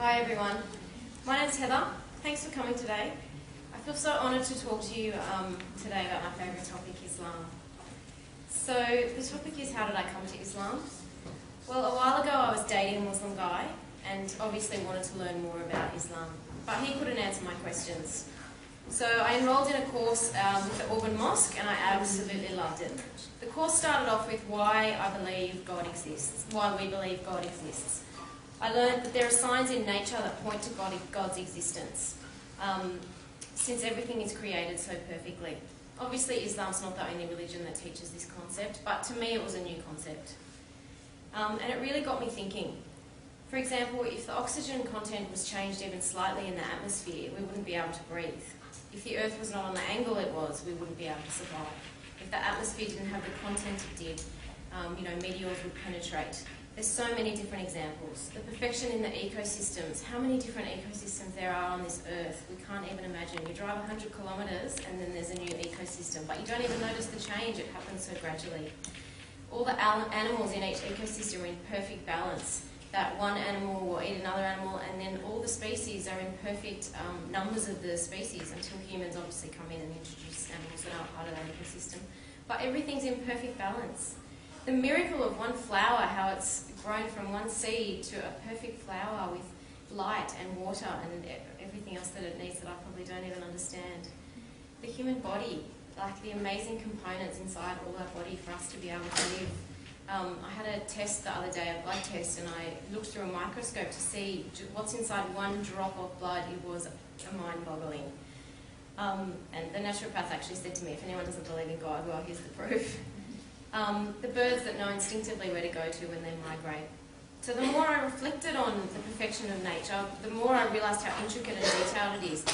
Hi everyone, my name's Heather. Thanks for coming today. I feel so honoured to talk to you today about my favourite topic, Islam. So the topic is, how did I come to Islam? Well, a while ago I was dating a Muslim guy and obviously wanted to learn more about Islam, but he couldn't answer my questions. So I enrolled in a course with the Auburn Mosque and I absolutely loved it. The course started off with why I believe God exists, why we believe God exists. I learned that there are signs in nature that point to God's existence, since everything is created so perfectly. Obviously Islam's not the only religion that teaches this concept, but to me it was a new concept. And it really got me thinking. For example, if the oxygen content was changed even slightly in the atmosphere, we wouldn't be able to breathe. If the Earth was not on the angle it was, we wouldn't be able to survive. If the atmosphere didn't have the content it did, meteors would penetrate. There's so many different examples. The perfection in the ecosystems, how many different ecosystems there are on this Earth, we can't even imagine. You drive 100 kilometres and then there's a new ecosystem, but you don't even notice the change, it happens so gradually. All the animals in each ecosystem are in perfect balance. That one animal will eat another animal, and then all the species are in perfect numbers of the species until humans obviously come in and introduce animals that aren't part of that ecosystem. But everything's in perfect balance. The miracle of one flower, how it's grown from one seed to a perfect flower with light and water and everything else that it needs that I probably don't even understand. The human body, like the amazing components inside all our body for us to be able to live. I had a test the other day, a blood test, and I looked through a microscope to see what's inside one drop of blood. It was mind-boggling. And the naturopath actually said to me, if anyone doesn't believe in God, well, here's the proof. The birds that know instinctively where to go to when they migrate. So the more I reflected on the perfection of nature, the more I realised how intricate and detailed it is.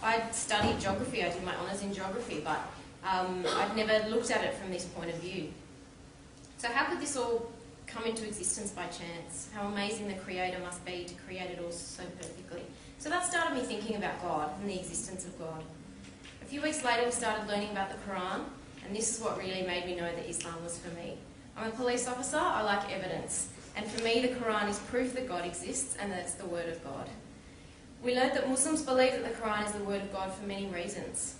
I'd studied geography, I did my honours in geography, but I'd never looked at it from this point of view. So how could this all come into existence by chance? How amazing the Creator must be to create it all so perfectly. So that started me thinking about God and the existence of God. A few weeks later we started learning about the Quran, and this is what really made me know that Islam was for me. I'm a police officer, I like evidence, and for me the Quran is proof that God exists and that it's the word of God. We learned that Muslims believe that the Quran is the word of God for many reasons.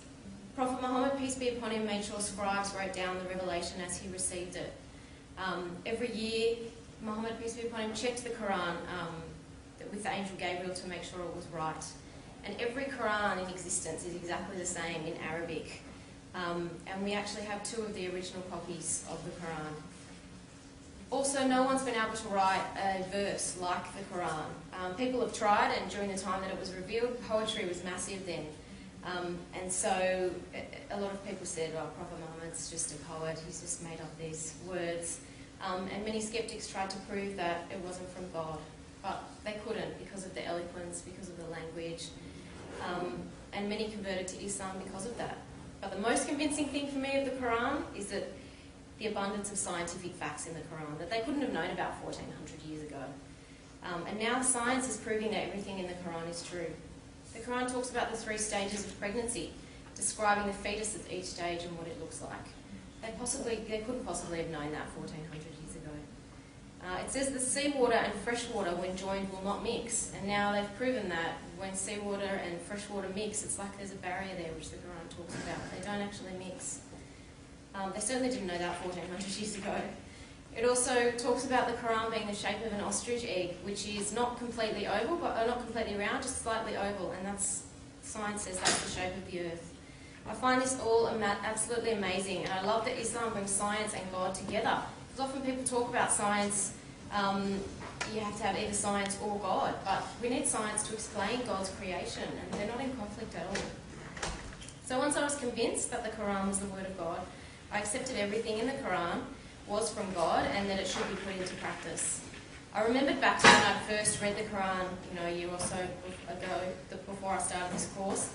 Prophet Muhammad, peace be upon him, made sure scribes wrote down the revelation as he received it. Every year, Muhammad, peace be upon him, checked the Quran with the angel Gabriel to make sure it was right. And every Quran in existence is exactly the same in Arabic. And we actually have 2 of the original copies of the Quran. Also, no one's been able to write a verse like the Quran. People have tried, and during the time that it was revealed, poetry was massive then. And so a lot of people said, well, Prophet Muhammad's just a poet, he's just made up these words. And many skeptics tried to prove that it wasn't from God, but they couldn't because of the eloquence, because of the language, and many converted to Islam because of that. But the most convincing thing for me of the Quran is that the abundance of scientific facts in the Quran that they couldn't have known about 1400 years ago. And now science is proving that everything in the Quran is true. The Quran talks about the 3 stages of pregnancy, describing the fetus at each stage and what it looks like. They couldn't possibly have known that 1400 years ago. It says the seawater and fresh water, when joined, will not mix. And now they've proven that when seawater and fresh water mix, it's like there's a barrier there, which the Quran talks about. They don't actually mix. They certainly didn't know that 1400 years ago. It also talks about the Quran being the shape of an ostrich egg, which is not completely oval, but not completely round, just slightly oval, and science says that's the shape of the earth. I find this all absolutely amazing, and I love that Islam brings science and God together. Because often people talk about science, you have to have either science or God, but we need science to explain God's creation, and they're not in conflict at all. So once I was convinced that the Quran was the word of God, I accepted everything in the Quran was from God and that it should be put into practice. I remembered back to when I first read the Quran, a year or so ago, before I started this course,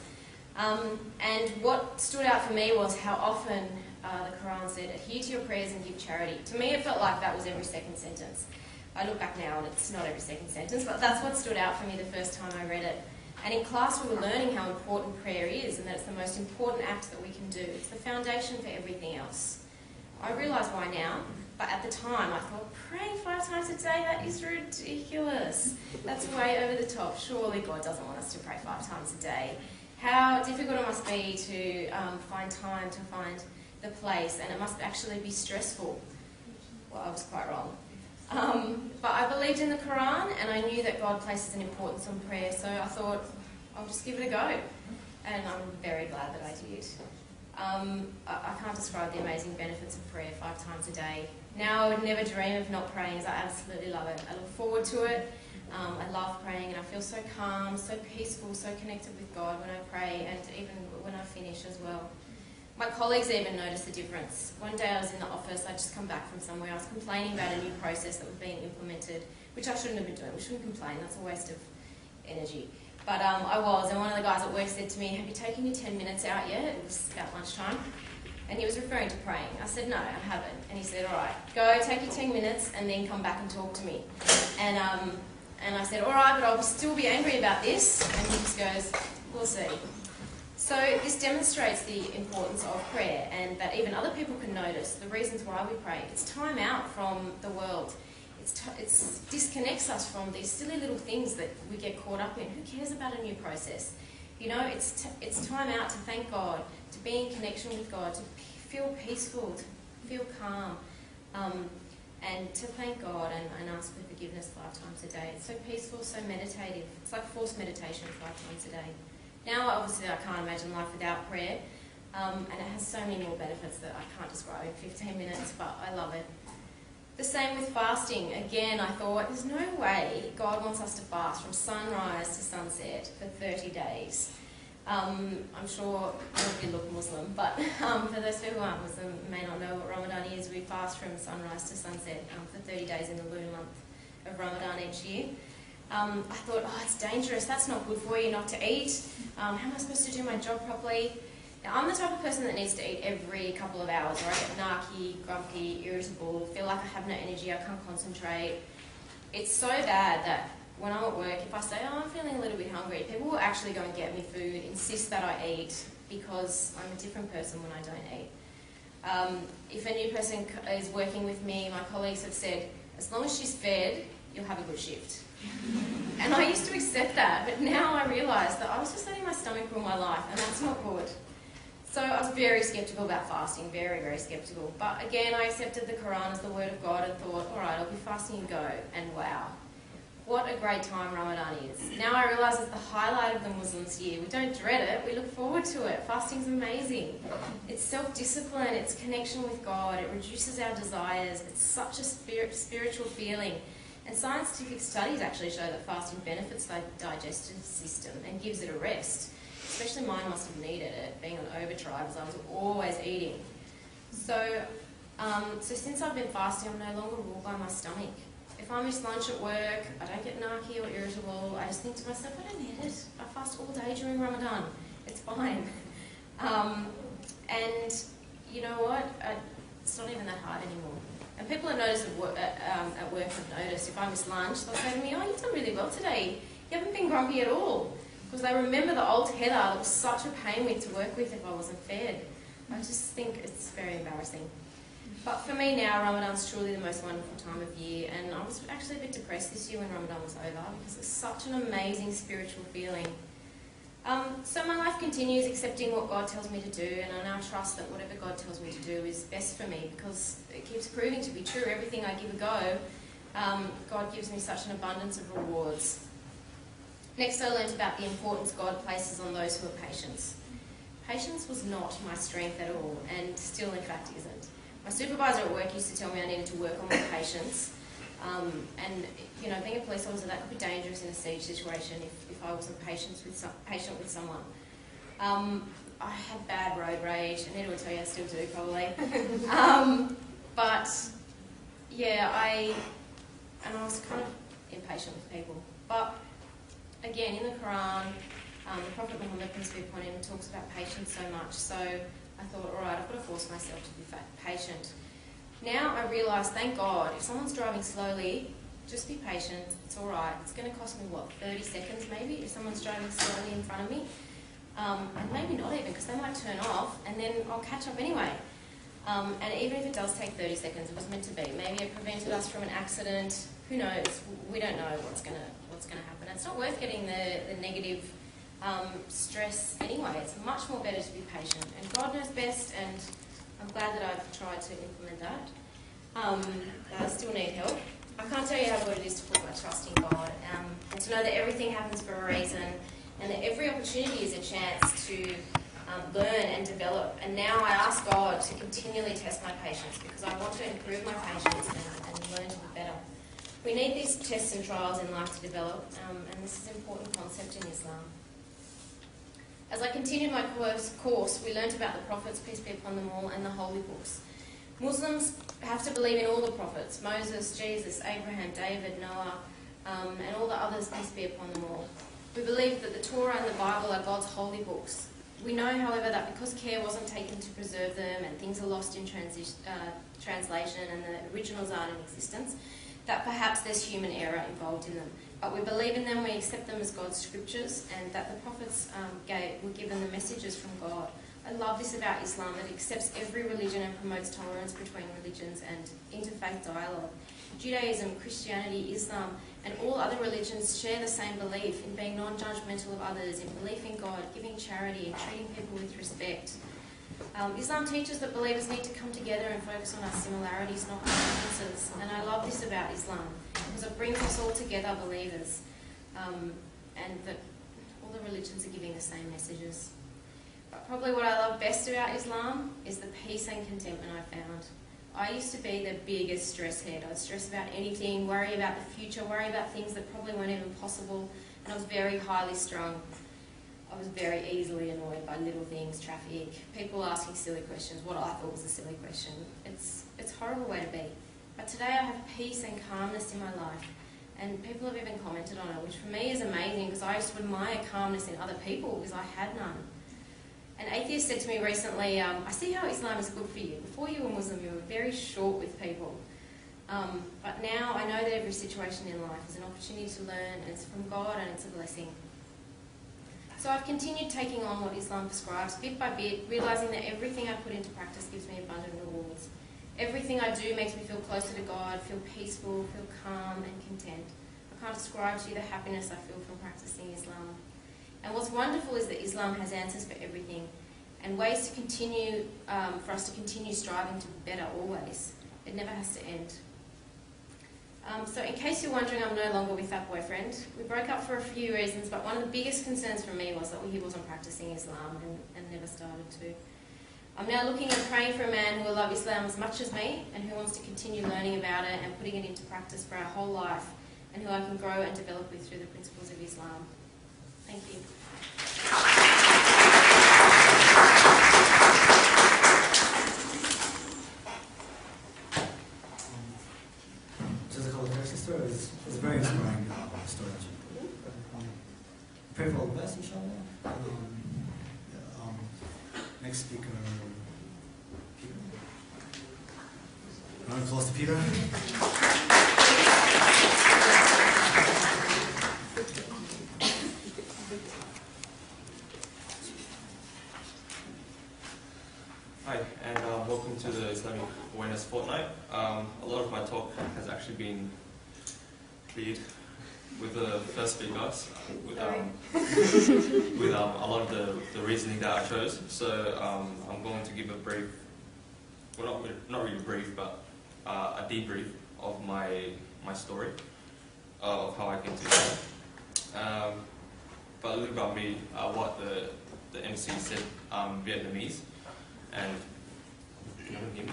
and what stood out for me was how often the Quran said, adhere to your prayers and give charity. To me it felt like that was every second sentence. I look back now and it's not every second sentence, but that's what stood out for me the first time I read it. And in class we were learning how important prayer is and that it's the most important act that we can do. It's the foundation for everything else. I realise why now. But at the time I thought, praying 5 times a day, that is ridiculous. That's way over the top. Surely God doesn't want us to pray 5 times a day. How difficult it must be to find time to find the place, and it must actually be stressful. Well, I was quite wrong. But I believed in the Quran, and I knew that God places an importance on prayer, so I thought, I'll just give it a go. And I'm very glad that I did. I can't describe the amazing benefits of prayer 5 times a day. Now I would never dream of not praying, as I absolutely love it. I look forward to it. I love praying, and I feel so calm, so peaceful, so connected with God when I pray, and even when I finish as well. My colleagues even noticed the difference. One day I was in the office, I'd just come back from somewhere, I was complaining about a new process that was being implemented, which I shouldn't have been doing. We shouldn't complain, that's a waste of energy. But I was, and one of the guys at work said to me, have you taken your 10 minutes out yet? It was about lunchtime. And he was referring to praying. I said, no, I haven't. And he said, all right, go take your 10 minutes and then come back and talk to me. And I said, all right, but I'll still be angry about this. And he just goes, we'll see. So this demonstrates the importance of prayer, and that even other people can notice the reasons why we pray. It's time out from the world. It disconnects us from these silly little things that we get caught up in. Who cares about a new process? You know, it's time out to thank God, to be in connection with God, to feel peaceful, to feel calm, and to thank God and ask for forgiveness 5 times a day. It's so peaceful, so meditative. It's like forced meditation 5 times a day. Now, obviously, I can't imagine life without prayer, and it has so many more benefits that I can't describe in 15 minutes, but I love it. The same with fasting. Again, I thought, there's no way God wants us to fast from sunrise to sunset for 30 days. I'm sure all of you look Muslim, but for those who aren't Muslim, may not know what Ramadan is. We fast from sunrise to sunset for 30 days in the lunar month of Ramadan each year. I thought, oh, it's dangerous, that's not good for you not to eat. How am I supposed to do my job properly? Now, I'm the type of person that needs to eat every couple of hours, or I get narky, grumpy, irritable, feel like I have no energy, I can't concentrate. It's so bad that when I'm at work, if I say, oh, I'm feeling a little bit hungry, people will actually go and get me food, insist that I eat, because I'm a different person when I don't eat. If a new person is working with me, my colleagues have said, as long as she's fed, you'll have a good shift. And I used to accept that, but now I realise that I was just letting my stomach rule my life, and that's not good. So I was very sceptical about fasting, very, very sceptical. But again, I accepted the Quran as the word of God and thought, all right, I'll be fasting and go. And wow, what a great time Ramadan is. Now I realise it's the highlight of the Muslims' year. We don't dread it, we look forward to it. Fasting's amazing. It's self-discipline, it's connection with God, it reduces our desires, it's such a spiritual feeling. And scientific studies actually show that fasting benefits the digestive system and gives it a rest. Especially mine must have needed it, being on overdrive, as I was always eating. So since I've been fasting, I'm no longer ruled by my stomach. If I miss lunch at work, I don't get narky or irritable. I just think to myself, I don't need it. I fast all day during Ramadan. It's fine. And you know what? It's not even that hard anymore. And people have noticed at work have noticed if I miss lunch, they'll say to me, oh, you've done really well today. You haven't been grumpy at all. Because they remember the old Heather that was such a pain to work with if I wasn't fed. I just think it's very embarrassing. But for me now, Ramadan's truly the most wonderful time of year, and I was actually a bit depressed this year when Ramadan was over because it's such an amazing spiritual feeling. So my life continues accepting what God tells me to do, and I now trust that whatever God tells me to do is best for me because it keeps proving to be true. Everything I give a go, God gives me such an abundance of rewards. Next, I learnt about the importance God places on those who are patient. Patience was not my strength at all, and still in fact isn't. My supervisor at work used to tell me I needed to work on my patience, and you know, being a police officer, that could be dangerous in a siege situation if I wasn't patient with someone. I had bad road rage, and Ed will tell you I still do probably. But yeah, I was kind of impatient with people. But again, in the Quran, the Prophet Muhammad, peace be upon him, talks about patience so much. So I thought, all right, I've got to force myself to be patient. Now I realise, thank God, if someone's driving slowly, just be patient. It's all right. It's going to cost me, what, 30 seconds maybe if someone's driving slowly in front of me? And maybe not even, because they might turn off, and then I'll catch up anyway. And even if it does take 30 seconds, it was meant to be. Maybe it prevented us from an accident. Who knows? We don't know what's gonna happen. It's not worth getting the negative stress anyway. It's much more better to be patient. And God knows best, and I'm glad that I've tried to implement that. I still need help. I can't tell you how good it is to put my trust in God, and to know that everything happens for a reason, and that every opportunity is a chance to learn and develop. And now I ask God to continually test my patience, because I want to improve my patience and learn to be better. We need these tests and trials in life to develop, and this is an important concept in Islam. As I continued my course, we learnt about the prophets, peace be upon them all, and the holy books. Muslims have to believe in all the prophets: Moses, Jesus, Abraham, David, Noah, and all the others, peace be upon them all. We believe that the Torah and the Bible are God's holy books. We know, however, that because care wasn't taken to preserve them, and things are lost in translation, and the originals aren't in existence, that perhaps there's human error involved in them. But we believe in them, we accept them as God's scriptures, and that the prophets were given the messages from God. I love this about Islam, that it accepts every religion and promotes tolerance between religions and interfaith dialogue. Judaism, Christianity, Islam, and all other religions share the same belief in being non-judgmental of others, in belief in God, giving charity, and treating people with respect. Islam teaches that believers need to come together and focus on our similarities, not our differences. And I love this about Islam, because it brings us all together, believers, and that all the religions are giving the same messages. But probably what I love best about Islam is the peace and contentment I found. I used to be the biggest stress head. I'd stress about anything, worry about the future, worry about things that probably weren't even possible, and I was very highly strung. I was very easily annoyed by little things, traffic, people asking silly questions, what I thought was a silly question. It's a horrible way to be. But today I have peace and calmness in my life, and people have even commented on it, which for me is amazing, because I used to admire calmness in other people because I had none. An atheist said to me recently, I see how Islam is good for you. Before you were Muslim, you were very short with people. But now I know that every situation in life is an opportunity to learn, and it's from God, and it's a blessing. So I've continued taking on what Islam prescribes, bit by bit, realising that everything I put into practice gives me abundant rewards. Everything I do makes me feel closer to God, feel peaceful, feel calm and content. I can't describe to you the happiness I feel from practicing Islam. And what's wonderful is that Islam has answers for everything, and ways to continue, for us to continue striving to be better always. It never has to end. So in case you're wondering, I'm no longer with that boyfriend. We broke up for a few reasons, but one of the biggest concerns for me was that he wasn't practicing Islam and never started to. I'm now looking and praying for a man who will love Islam as much as me, and who wants to continue learning about it and putting it into practice for our whole life, and who I can grow and develop with through the principles of Islam. Thank you. Just a couple of verses. It was a very inspiring story. Pray for all the best, inshallah. Next speaker, Peter. Round of applause to Peter. Hi, and welcome to the Islamic Awareness Fortnight. A lot of my talk has actually been cleared with the first speakers, with a lot of the reasoning that I chose. So I'm going to give a brief, well not really brief, but a debrief of my story, of how I came to that. But a little about me, what the MC said, Vietnamese. And you can hear me.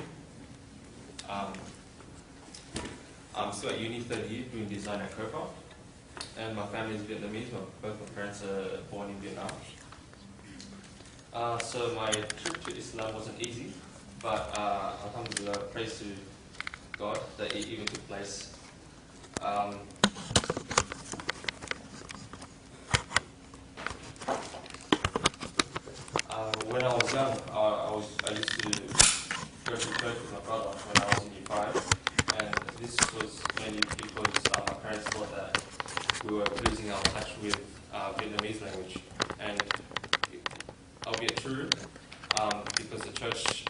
I'm still at uni, third year, doing design at Copa. And my family is Vietnamese. Both my parents are born in Vietnam. So my trip to Islam wasn't easy, but alhamdulillah, praise to God that it even took place. When I was young, I used to go to church with my brother when I was in year 5, and this was mainly because my parents thought that we were losing our touch with Vietnamese language. And albeit true, because the church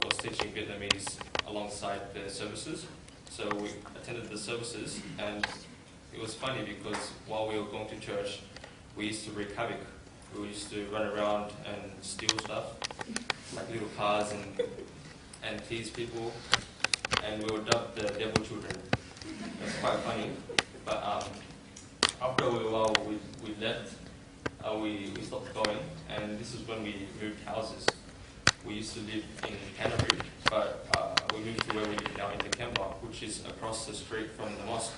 was teaching Vietnamese alongside the services. So we attended the services, and it was funny because while we were going to church, we used to wreak havoc. We used to run around and steal stuff, like little cars, and tease people, and we were dubbed the devil children. It was quite funny, but after a while we left, we stopped going, and this is when we moved houses. We used to live in Canterbury, but we moved to where we live now in Kemba, which is across the street from the mosque.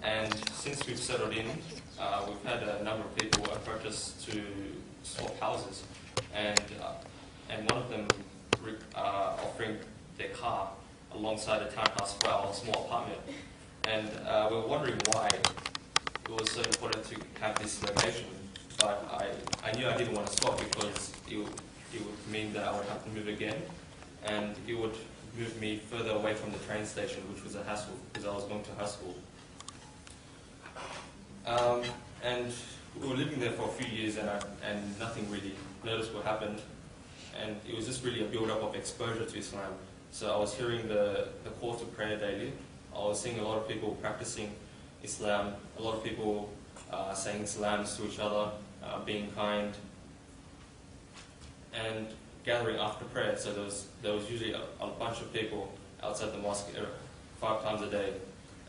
And since we've settled in, we've had a number of people approach us to swap houses, and one of them offering their car alongside a townhouse for our small apartment. And we were wondering why it was so important to have this location, but I knew I didn't want to swap because it would mean that I would have to move again, and it would move me further away from the train station, which was a hassle because I was going to high school. And we were living there for a few years, and nothing really noticeable happened, and it was just really a build-up of exposure to Islam. So I was hearing the call to prayer daily. I was seeing a lot of people practicing Islam, a lot of people saying salams to each other, being kind, and gathering after prayer. So there was usually a bunch of people outside the mosque 5 times a day,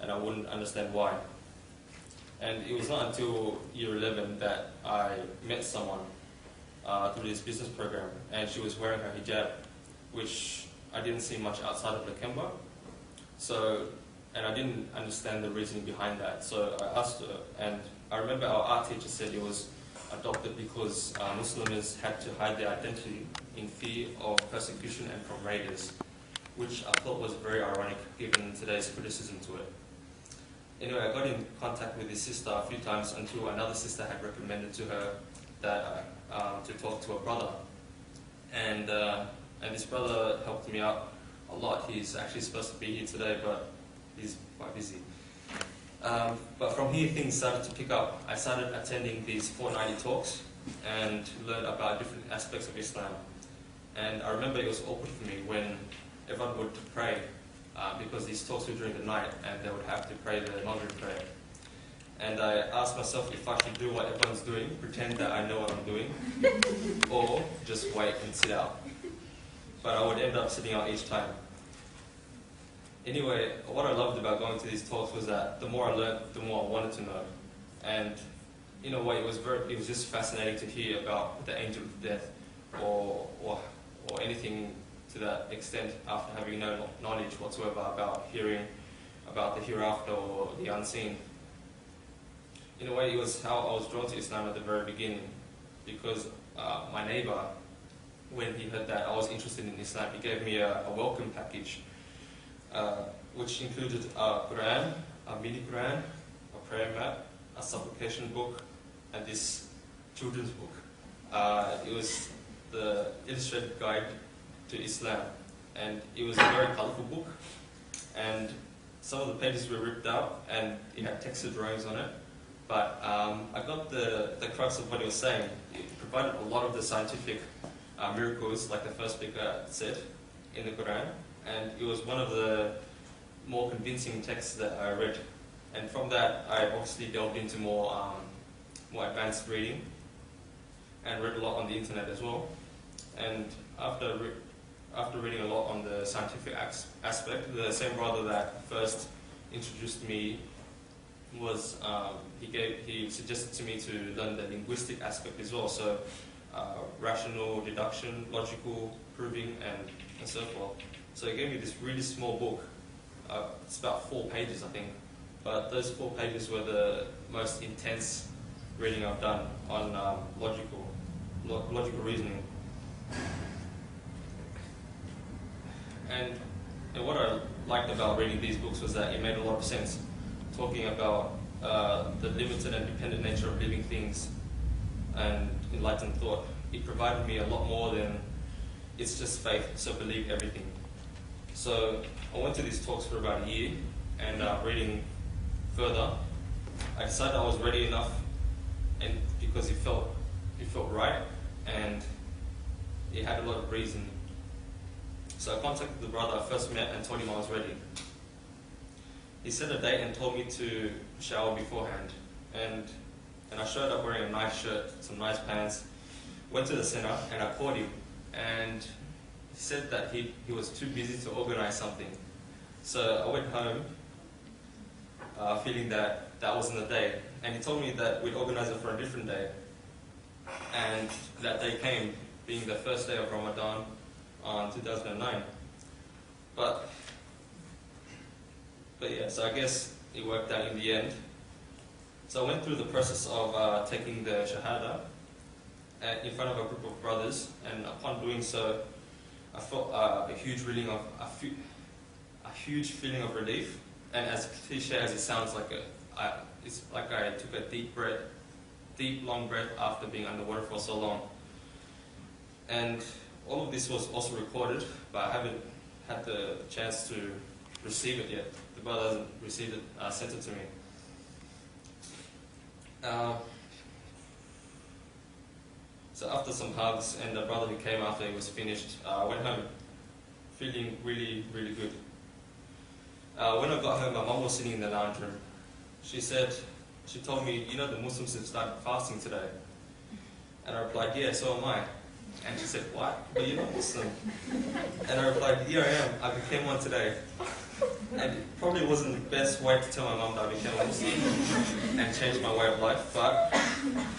and I wouldn't understand why. And it was not until year 11 that I met someone through this business program, and she was wearing her hijab, which I didn't see much outside of Lakemba. So, and I didn't understand the reasoning behind that. So I asked her, and I remember our art teacher said it was adopted because Muslims had to hide their identity in fear of persecution and from raiders, which I thought was very ironic given today's criticism to it. Anyway, I got in contact with this sister a few times until another sister had recommended to her that to talk to a brother, and this brother helped me out a lot. He's actually supposed to be here today, but he's quite busy. But from here, things started to pick up. I started attending these fortnightly talks and learned about different aspects of Islam. And I remember it was awkward for me when everyone would pray, because these talks were during the night and they would have to pray the Maghrib prayer. And I asked myself if I should do what everyone's doing, pretend that I know what I'm doing, or just wait and sit out. But I would end up sitting out each time. Anyway, what I loved about going to these talks was that the more I learned, the more I wanted to know. And in a way, it was just fascinating to hear about the angel of death, or anything to that extent after having no knowledge whatsoever about hearing about the hereafter or the unseen. In a way, it was how I was drawn to Islam at the very beginning, because my neighbor, when he heard that I was interested in Islam, he gave me a welcome package, which included a Quran, a mini Quran, a prayer mat, a supplication book, and this children's book. It was the illustrated guide to Islam, and it was a very colourful book, and some of the pages were ripped out and it had texted drawings on it, but I got the crux of what he was saying. It provided a lot of the scientific miracles, like the first speaker said, in the Quran, and it was one of the more convincing texts that I read. And from that, I obviously delved into more advanced reading, and read a lot on the internet as well. And after reading a lot on the scientific aspect, the same brother that first introduced me was he suggested to me to learn the linguistic aspect as well. So rational deduction, logical proving, and so forth. So he gave me this really small book. It's about 4 pages, I think. But those 4 pages were the most intense reading I've done on logical reasoning. And what I liked about reading these books was that it made a lot of sense, talking about the limited and dependent nature of living things and enlightened thought. It provided me a lot more than it's just faith, so believe everything. So I went to these talks for about a year, and reading further, I decided I was ready enough, and because it felt right, and he had a lot of reason. So I contacted the brother I first met and told him I was ready. He set a date and told me to shower beforehand. And I showed up wearing a nice shirt, some nice pants, went to the center and I called him. And he said that he was too busy to organize something. So I went home feeling that wasn't the day. And he told me that we'd organize it for a different day. And that day came, being the first day of Ramadan on 2009. But yeah, so I guess it worked out in the end. So I went through the process of taking the Shahada in front of a group of brothers, and upon doing so, I felt a huge feeling of relief. And as cliche as it sounds, it's like I took a deep, long breath after being underwater for so long. And all of this was also recorded, but I haven't had the chance to receive it yet. The brother hasn't received it, sent it to me. So after some hugs and the brother who came after he was finished, I went home feeling really, really good. When I got home, my mom was sitting in the lounge room. She told me, you know, the Muslims have started fasting today. And I replied, yeah, so am I. And she said, what? But you're not Muslim. And I replied, here I am, I became one today. And it probably wasn't the best way to tell my mom that I became a Muslim and changed my way of life, but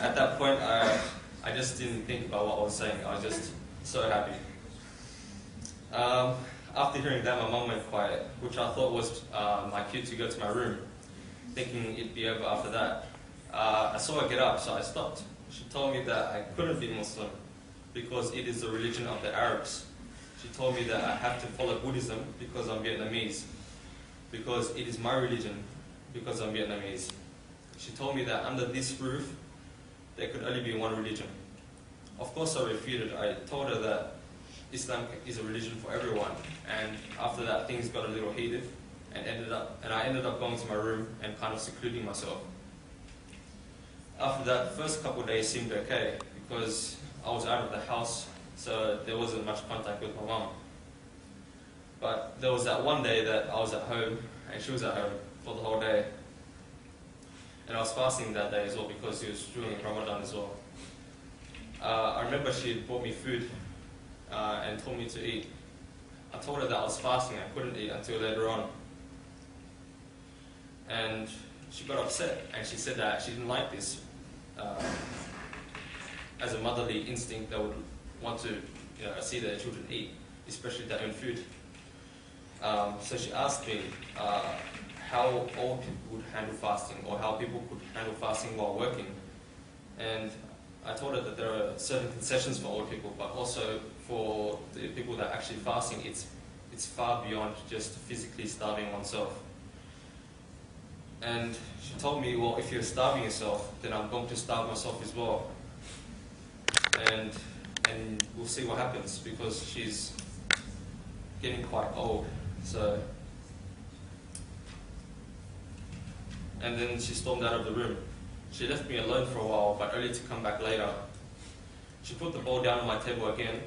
at that point I just didn't think about what I was saying. I was just so happy. After hearing that, my mom went quiet, which I thought was my cue to go to my room, thinking it'd be over after that. I saw her get up, so I stopped. She told me that I couldn't be Muslim because it is the religion of the Arabs. She told me that I have to follow Buddhism because I'm Vietnamese, because it is my religion because I'm Vietnamese. She told me that under this roof, there could only be one religion. Of course I refuted. I told her that Islam is a religion for everyone, and after that things got a little heated, and I ended up going to my room and kind of secluding myself. After that, the first couple of days seemed okay because I was out of the house, so there wasn't much contact with my mom. But there was that one day that I was at home and she was at home for the whole day. And I was fasting that day as well because it was during Ramadan as well. I remember she had bought me food and told me to eat. I told her that I was fasting, I couldn't eat until later on. And she got upset and she said that she didn't like this. As a motherly instinct, they would want to see their children eat, especially their own food. So she asked me how old people would handle fasting, or how people could handle fasting while working. And I told her that there are certain concessions for old people, but also for the people that are actually fasting, it's far beyond just physically starving oneself. And she told me, well, if you're starving yourself, then I'm going to starve myself as well. And we'll see what happens, because she's getting quite old. So, and then she stormed out of the room. She left me alone for a while, but only to come back later. She put the bowl down on my table again,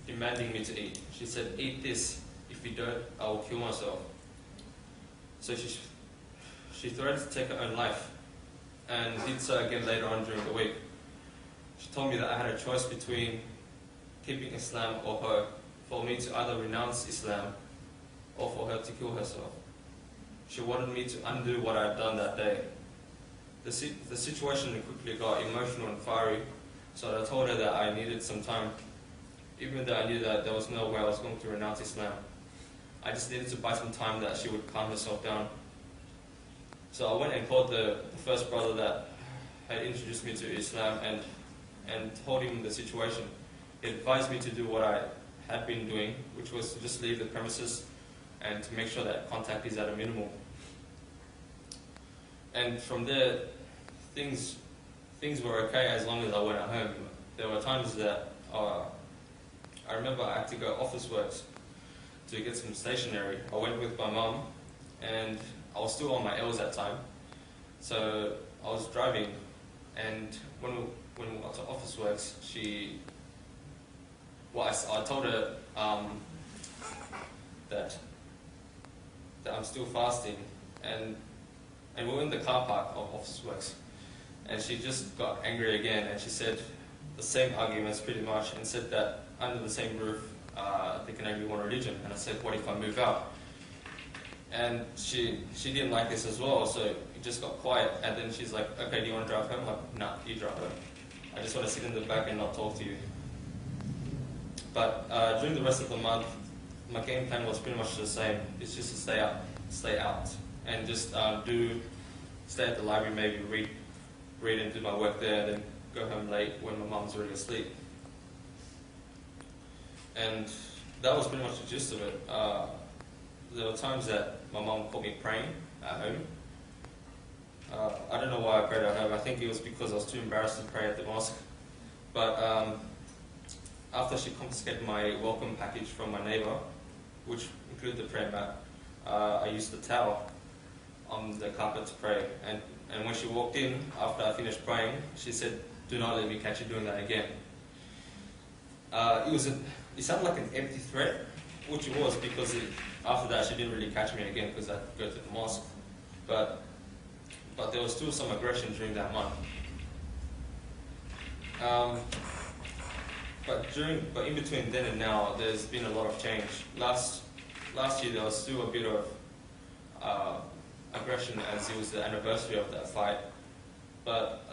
demanding me to eat. She said, eat this. If you don't, I will kill myself. So she threatened to take her own life, and did so again later on during the week. She told me that I had a choice between keeping Islam or her, for me to either renounce Islam or for her to kill herself. She wanted me to undo what I had done that day. The situation quickly got emotional and fiery, so I told her that I needed some time, even though I knew that there was no way I was going to renounce Islam. I just needed to buy some time that she would calm herself down. So I went and called the first brother that had introduced me to Islam and told him the situation. He advised me to do what I had been doing, which was to just leave the premises and to make sure that contact is at a minimum. And from there, things were okay as long as I went at home. There were times that I remember I had to go office works to get some stationery. I went with my mum, and I was still on my L's at that time. So I was driving, and when we got to office works, well, I told her that I'm still fasting, and we were in the car park of Office Works, and she just got angry again, and she said the same arguments pretty much, and said that under the same roof there can only be one religion. And I said, what if I move out? And she didn't like this as well, so it just got quiet. And then she's like, okay, do you want to drive home? I'm like, nah, you drive home. I just want to sit in the back and not talk to you. But during the rest of the month, my game plan was pretty much the same. It's just to stay out, and just stay at the library, maybe read and do my work there, and then go home late when my mum's already asleep. And that was pretty much the gist of it. There were times that my mum caught me praying at home. I don't know why I prayed at home. I think it was because I was too embarrassed to pray at the mosque. But after she confiscated my welcome package from my neighbour, which included the prayer mat, I used the towel on the carpet to pray. And when she walked in, after I finished praying, she said, do not let me catch you doing that again. It sounded like an empty threat, which it was, because after that she didn't really catch me again because I'd go to the mosque. But there was still some aggression during that month. But in between then and now, there's been a lot of change. Last year there was still a bit of aggression, as it was the anniversary of that fight. But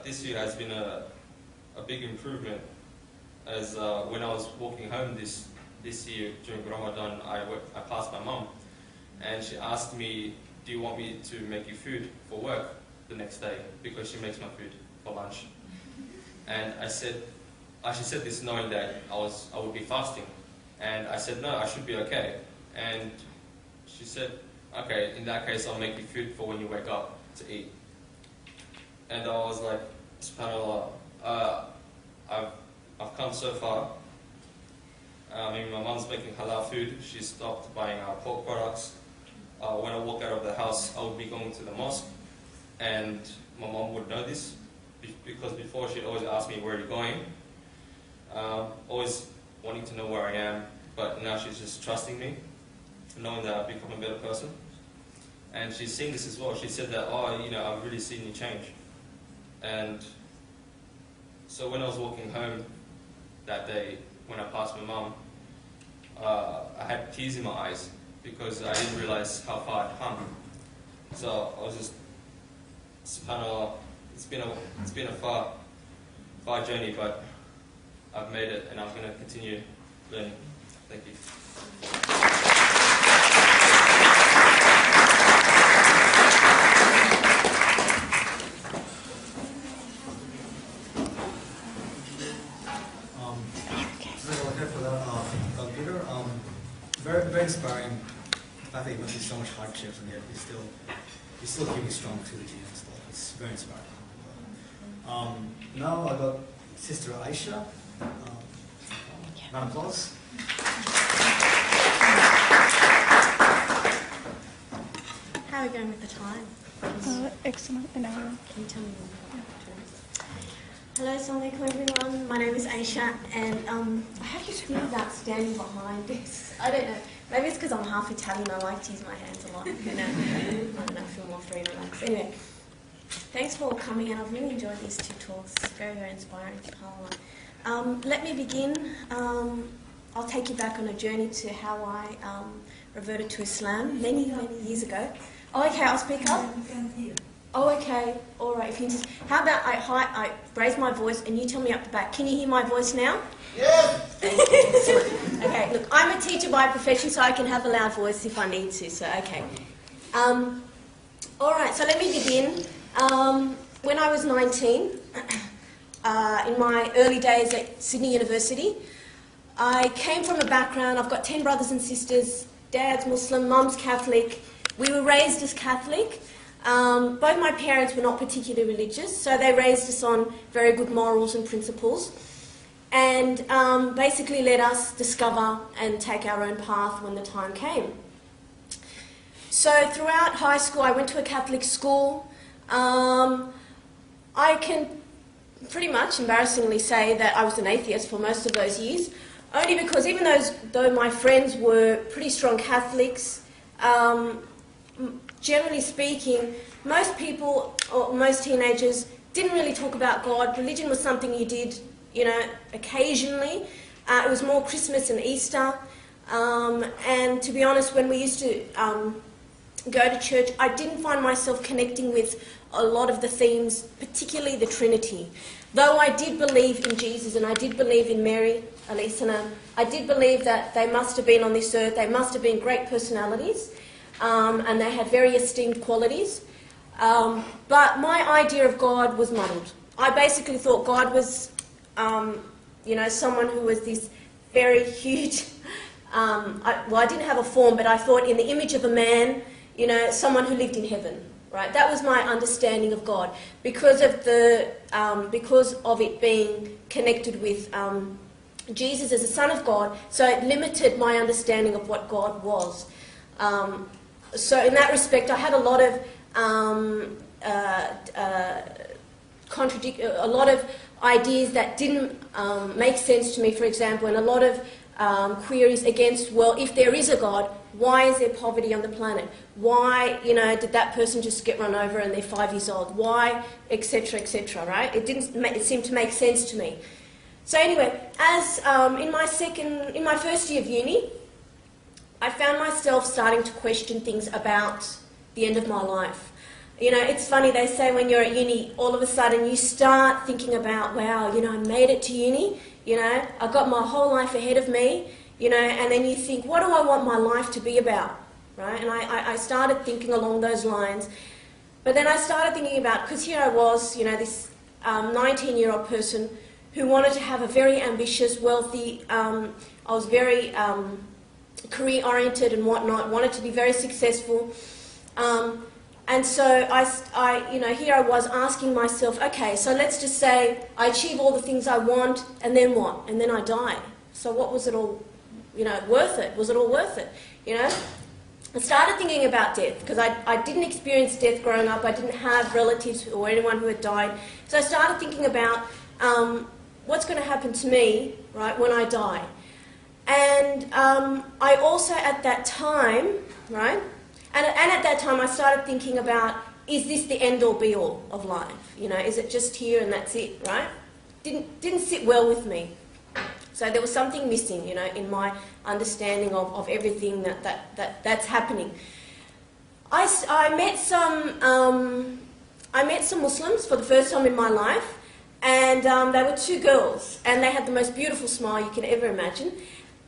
this year has been a big improvement, as when I was walking home this year during Ramadan, I passed my mum, and she asked me, do you want me to make you food for work the next day, because she makes my food for lunch. And she said this knowing that I would be fasting, and I said, no, I should be okay. And she said, okay, in that case I'll make you food for when you wake up to eat. And I was like, subhanAllah, I've come so far. My mum's making halal food. She stopped buying pork products. When I walk out of the house, I would be going to the mosque, and my mum would know this, because before she'd always ask me, where are you going? Always wanting to know where I am, but now she's just trusting me, knowing that I've become a better person. And she's seen this as well. She said that, I've really seen you change. And so when I was walking home that day, when I passed my mum, I had tears in my eyes, because I didn't realize how far I'd come. So I was just, subhanAllah, it's been a far journey, but I've made it, and I'm going to continue learning. Thank you. Very inspiring. The fact that you went through so much hardships and yet you're still keeping strong to the gym and stuff. It's very inspiring. Now I got Sister Aisha. Round of applause. How are we going with the time? Excellent, an hour. Can you tell me more? Hello, assalamu alaikum everyone. My name is Aisha, and I have this thing about standing behind this. I don't know. Maybe it's because I'm half Italian. I like to use my hands a lot. I don't know, I feel more free and relaxed. Anyway, thanks for coming, and I've really enjoyed these two talks. Very, very inspiring. Let me begin. I'll take you back on a journey to how I reverted to Islam many, many years ago. Oh, okay, I'll speak up. Oh, okay. All right. If you just, how about I raise my voice and you tell me up the back. Can you hear my voice now? Yes. Okay. Look, I'm a teacher by profession, so I can have a loud voice if I need to. So, okay. All right. So let me begin. When I was 19, in my early days at Sydney University, I came from a background. I've got 10 brothers and sisters. Dad's Muslim, Mum's Catholic. We were raised as Catholic. Both my parents were not particularly religious, so they raised us on very good morals and principles, and basically let us discover and take our own path when the time came. So throughout high school, I went to a Catholic school. I can pretty much embarrassingly say that I was an atheist for most of those years, only because even though my friends were pretty strong Catholics, generally speaking, most people, or most teenagers, didn't really talk about God. Religion was something you did, occasionally. It was more Christmas and Easter. And to be honest, when we used to go to church, I didn't find myself connecting with a lot of the themes, particularly the Trinity. Though I did believe in Jesus and I did believe in Mary, alayhi salam, I did believe that they must have been on this earth, they must have been great personalities, and they had very esteemed qualities. But my idea of God was muddled. I basically thought God was, someone who was this very huge, I didn't have a form, but I thought in the image of a man, someone who lived in heaven, right? That was my understanding of God, because of it being connected with Jesus as a son of God, so it limited my understanding of what God was. So in that respect, I had a lot of a lot of ideas that didn't make sense to me, for example, and a lot of queries against, well, if there is a God, why is there poverty on the planet? Why, did that person just get run over and they're 5 years old? Why, etc., right? It seemed to make sense to me. So anyway, as in my first year of uni, I found myself starting to question things about the end of my life. It's funny, they say when you're at uni, all of a sudden you start thinking about, wow, I made it to uni, I've got my whole life ahead of me, and then you think, what do I want my life to be about, right? And I started thinking along those lines. But then I started thinking about, because here I was, this 19-year-old person who wanted to have a very ambitious, wealthy, I was very career-oriented and whatnot, wanted to be very successful. And so here I was asking myself, okay, so let's just say I achieve all the things I want, and then what? And then I die. So what was it all, worth it? Was it all worth it? I started thinking about death, because I didn't experience death growing up. I didn't have relatives or anyone who had died. So I started thinking about what's going to happen to me, right, when I die. And I also at that time, right, and at that time I started thinking about, is this the end-all be-all of life? Is it just here and that's it, right? Didn't sit well with me. So there was something missing, in my understanding of everything that's happening. I met some Muslims for the first time in my life, and they were two girls, and they had the most beautiful smile you can ever imagine.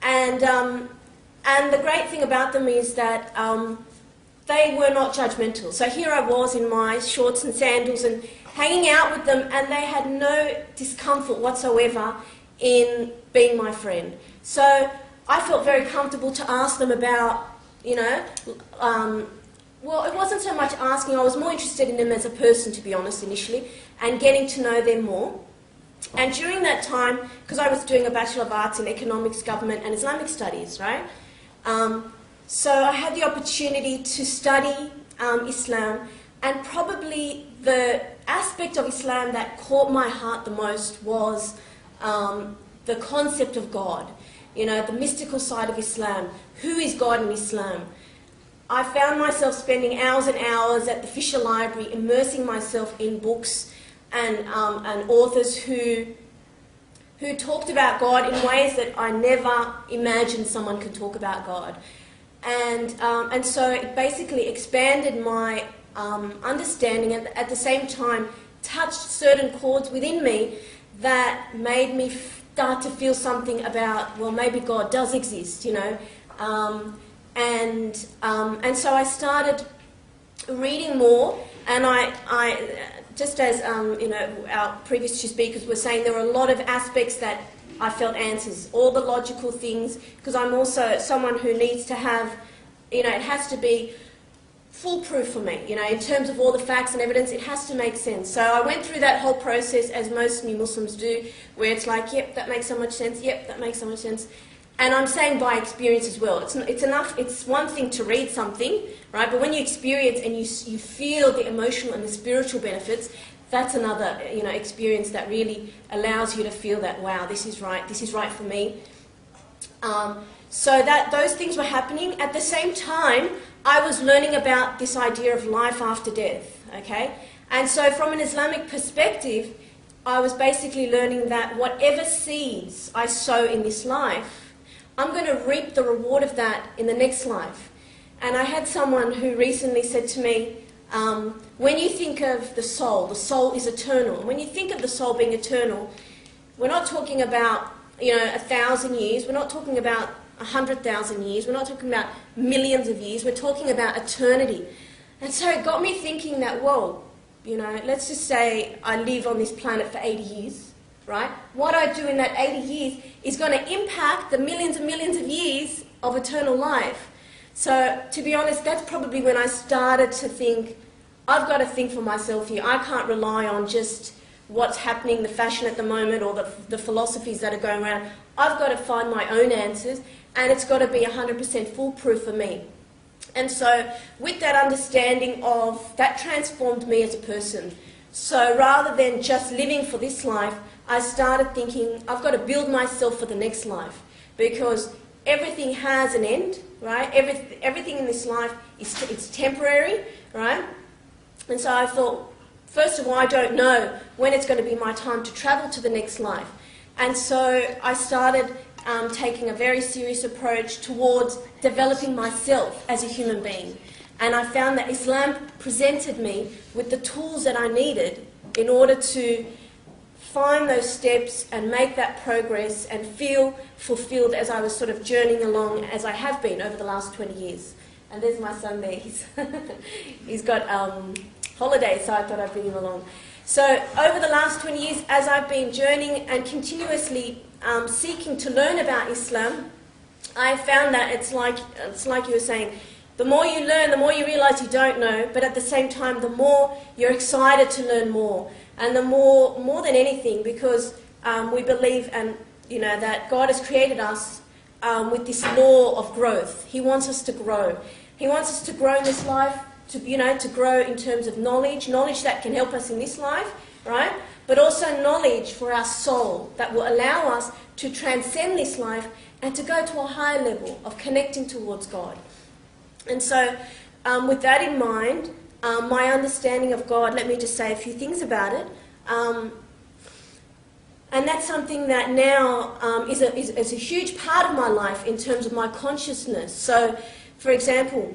And the great thing about them is that they were not judgmental. So here I was in my shorts and sandals and hanging out with them, and they had no discomfort whatsoever in being my friend. So I felt very comfortable to ask them about, well, it wasn't so much asking, I was more interested in them as a person, to be honest, initially, and getting to know them more. And during that time, because I was doing a Bachelor of Arts in Economics, Government and Islamic Studies, right? So I had the opportunity to study Islam, and probably the aspect of Islam that caught my heart the most was the concept of God, the mystical side of Islam. Who is God in Islam? I found myself spending hours and hours at the Fisher Library, immersing myself in books and authors who talked about God in ways that I never imagined someone could talk about God. And so it basically expanded my understanding, and at the same time touched certain chords within me that made me start to feel something about, well, maybe God does exist, and so I started reading more, and I just as our previous two speakers were saying, there were a lot of aspects that I felt answers, all the logical things, because I'm also someone who needs to have, it has to be foolproof for me, in terms of all the facts and evidence, it has to make sense. So I went through that whole process, as most new Muslims do, where it's like, yep, that makes so much sense, yep, that makes so much sense. And I'm saying by experience as well. It's one thing to read something, right? But when you experience and you feel the emotional and the spiritual benefits, that's another, experience that really allows you to feel that, wow, this is right for me. So that those things were happening. At the same time, I was learning about this idea of life after death, okay? And so from an Islamic perspective, I was basically learning that whatever seeds I sow in this life, I'm going to reap the reward of that in the next life. And I had someone who recently said to me, when you think of the soul is eternal. When you think of the soul being eternal, we're not talking about 1,000 years, we're not talking about 100,000 years, we're not talking about millions of years, we're talking about eternity. And so it got me thinking that, whoa, let's just say I live on this planet for 80 years, right? What I do in that 80 years is going to impact the millions and millions of years of eternal life. So, to be honest, that's probably when I started to think, I've got to think for myself here. I can't rely on just what's happening, the fashion at the moment, or the philosophies that are going around. I've got to find my own answers, and it's got to be 100% foolproof for me. And so, with that understanding that transformed me as a person. So, rather than just living for this life, I started thinking, I've got to build myself for the next life. Because everything has an end, right? Everything in this life it's temporary, right? And so I thought, first of all, I don't know when it's going to be my time to travel to the next life. And so I started taking a very serious approach towards developing myself as a human being. And I found that Islam presented me with the tools that I needed in order to find those steps and make that progress and feel fulfilled as I was sort of journeying along, as I have been over the last 20 years. And there's my son there. He's got holidays, so I thought I'd bring him along. So over the last 20 years, as I've been journeying and continuously seeking to learn about Islam, I found that it's like you were saying, the more you learn, the more you realise you don't know, but at the same time, the more you're excited to learn more. And the more than anything, because we believe that God has created us with this law of growth. He wants us to grow. He wants us to grow in this life, to grow in terms of knowledge that can help us in this life, right? But also knowledge for our soul that will allow us to transcend this life and to go to a higher level of connecting towards God. And so, with that in mind, my understanding of God, let me just say a few things about it. And that's something that now is a huge part of my life in terms of my consciousness. So, for example,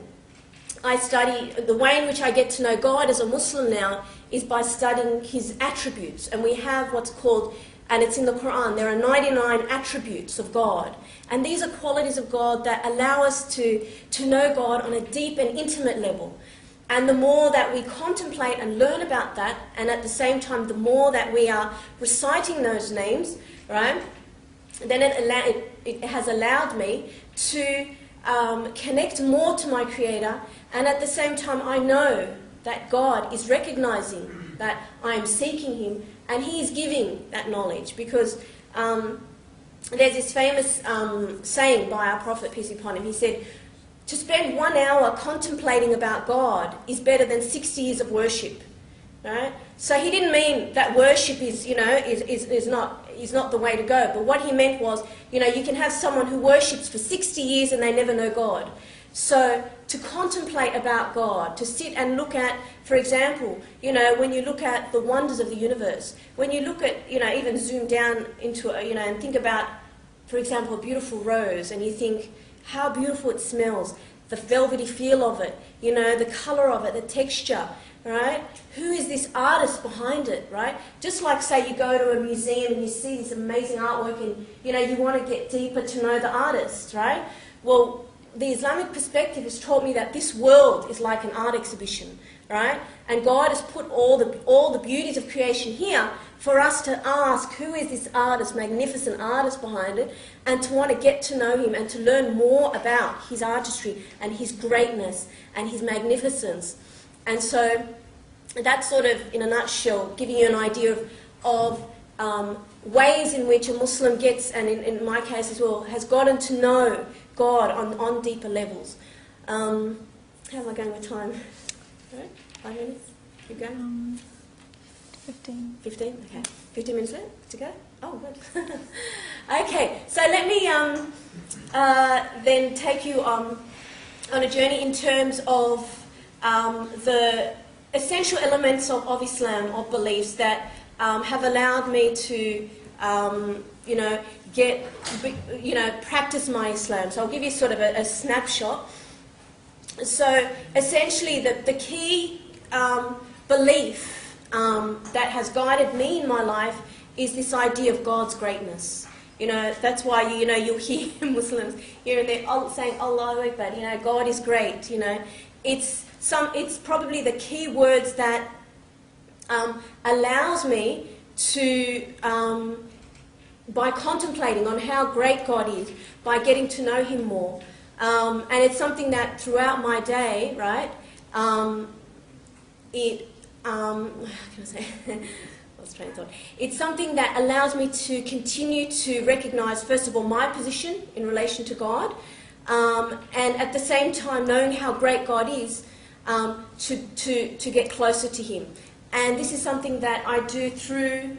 I study, the way in which I get to know God as a Muslim now is by studying his attributes. And we have what's called, and it's in the Quran, there are 99 attributes of God. And these are qualities of God that allow us to know God on a deep and intimate level. And the more that we contemplate and learn about that, and at the same time, the more that we are reciting those names, right, then it has allowed me to connect more to my Creator, and at the same time, I know that God is recognizing that I am seeking Him, and He is giving that knowledge, because there's this famous saying by our Prophet, peace be upon him. He said, to spend 1 hour contemplating about God is better than 60 years of worship, right? So he didn't mean that worship is not the way to go. But what he meant was, you can have someone who worships for 60 years and they never know God. So to contemplate about God, to sit and look at, for example, when you look at the wonders of the universe, when you look at, even zoom down into, and think about, for example, a beautiful rose, and you think, how beautiful it smells, the velvety feel of it, the colour of it, the texture, right? Who is this artist behind it, right? Just like, say, you go to a museum and you see this amazing artwork and, you want to get deeper to know the artist, right? Well, the Islamic perspective has taught me that this world is like an art exhibition, right? And God has put all the beauties of creation here for us to ask, who is this artist, magnificent artist behind it, and to want to get to know him and to learn more about his artistry and his greatness and his magnificence. And so that's sort of, in a nutshell, giving you an idea of ways in which a Muslim gets, and in my case as well, has gotten to know God on deeper levels. How am I going with time? All right, 5 minutes? Keep going. 15. 15? Okay. 15 minutes left to go? Oh, good. Okay, so let me then take you on a journey in terms of the essential elements of Islam, of beliefs that have allowed me to, practice my Islam. So I'll give you sort of a snapshot. So essentially the key belief that has guided me in my life is this idea of God's greatness. That's why you'll hear Muslims here and there saying Allahu Akbar, God is great. It's probably the key words that allows me to, by contemplating on how great God is, by getting to know Him more, and it's something that throughout my day, right, how can I say? It's something that allows me to continue to recognise, first of all, my position in relation to God, and at the same time knowing how great God is, to get closer to Him. And this is something that I do through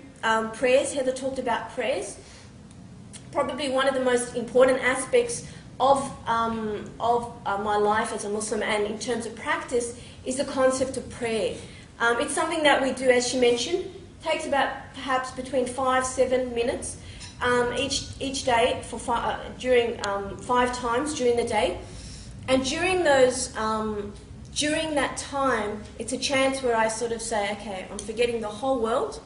prayers. Heather talked about prayers. Probably one of the most important aspects of my life as a Muslim, and in terms of practice, is the concept of prayer. It's something that we do, as she mentioned, takes about perhaps between 5-7 minutes each day for during 5 times during the day, and during that time, it's a chance where I sort of say, okay, I'm forgetting the whole world,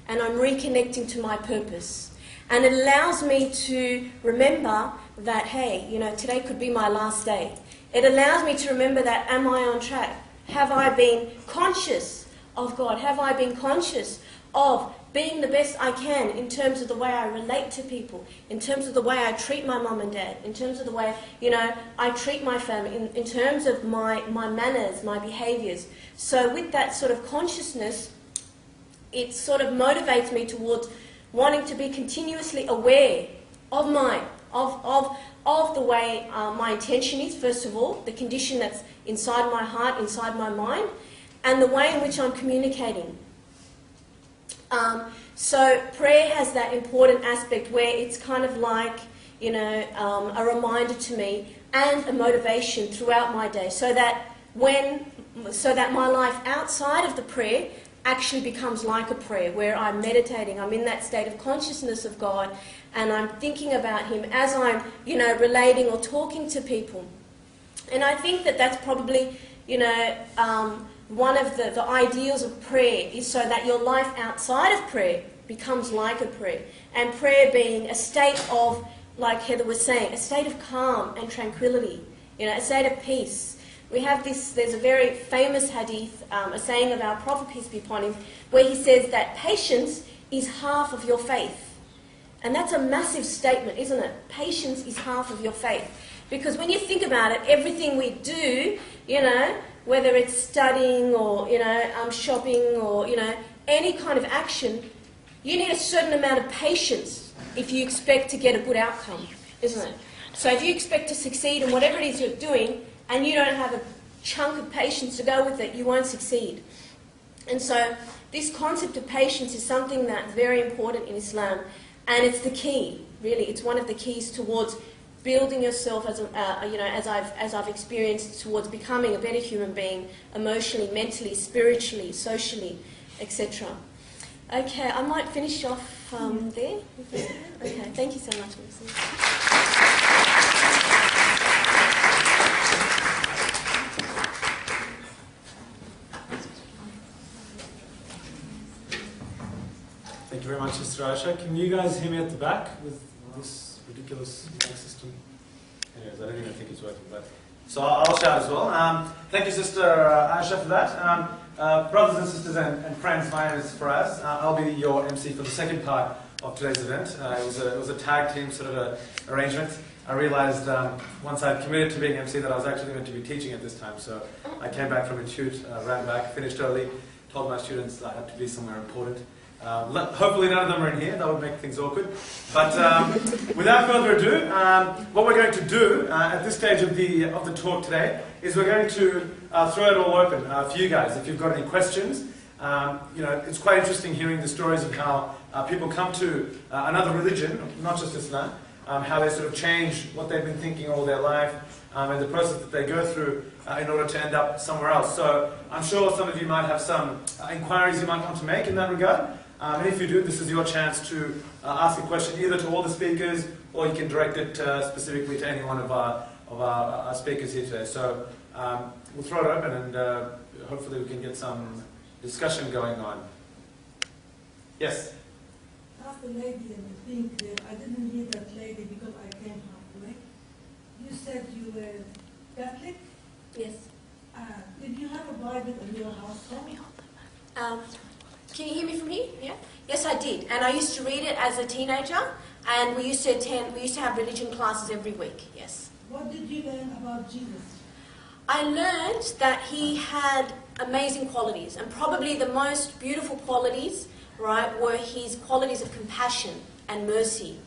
and I'm reconnecting to my purpose. And it allows me to remember that, hey, today could be my last day. It allows me to remember that, am I on track? Have I been conscious of God? Have I been conscious of being the best I can in terms of the way I relate to people, in terms of the way I treat my mum and dad, in terms of the way, I treat my family, in terms of my manners, my behaviours. So with that sort of consciousness, it sort of motivates me towards wanting to be continuously aware of the way my intention is, first of all, the condition that's inside my heart, inside my mind, and the way in which I'm communicating. So prayer has that important aspect where it's kind of like, a reminder to me and a motivation throughout my day, so that my life outside of the prayer actually becomes like a prayer, where I'm meditating, I'm in that state of consciousness of God, and I'm thinking about Him as I'm, relating or talking to people. And I think that that's probably, one of the ideals of prayer is so that your life outside of prayer becomes like a prayer. And prayer being a state of, like Heather was saying, a state of calm and tranquility, a state of peace. We have there's a very famous hadith, a saying of our Prophet, peace be upon him, where he says that patience is half of your faith. And that's a massive statement, isn't it? Patience is half of your faith. Because when you think about it, everything we do, whether it's studying or, shopping or, any kind of action, you need a certain amount of patience if you expect to get a good outcome, isn't it? So if you expect to succeed in whatever it is you're doing and you don't have a chunk of patience to go with it, you won't succeed. And so this concept of patience is something that's very important in Islam, and it's the key, really. It's one of the keys towards building yourself as I've experienced, towards becoming a better human being, emotionally, mentally, spiritually, socially, etc. Okay, I might finish off there. Okay, thank you so much, Lucy. Thank you very much, Sister Aisha. Can you guys hear me at the back with this ridiculous mic system? Anyways, I don't even think it's working, but so I'll shout as well. Thank you, Sister Aisha, for that. Brothers and sisters and friends, my name is Faraz. I'll be your MC for the second part of today's event. It was a tag team sort of arrangement. I realized once I'd committed to being MC that I was actually going to be teaching at this time, so I came back from a shoot, ran back, finished early, told my students I had to be somewhere important. Hopefully none of them are in here, that would make things awkward. But without further ado, what we're going to do at this stage of the talk today is we're going to throw it all open for you guys. If you've got any questions, You know, it's quite interesting hearing the stories of how people come to another religion, not just Islam, how they sort of change what they've been thinking all their life, and the process that they go through in order to end up somewhere else. So I'm sure some of you might have some inquiries you might want to make in that regard. And if you do, this is your chance to ask a question either to all the speakers, or you can direct it specifically to any one of our speakers here today. So we'll throw it open, and hopefully we can get some discussion going on. Yes? Ask the lady, and I think that I didn't hear that lady because I came halfway. You said you were Catholic? Yes. Did you have a Bible in your household? Can you hear me from here? Yeah. Yes, I did, and I used to read it as a teenager, and we used to have religion classes every week. Yes. What did you learn about Jesus? I learned that he had amazing qualities, and probably the most beautiful qualities, right, were his qualities of compassion and mercy,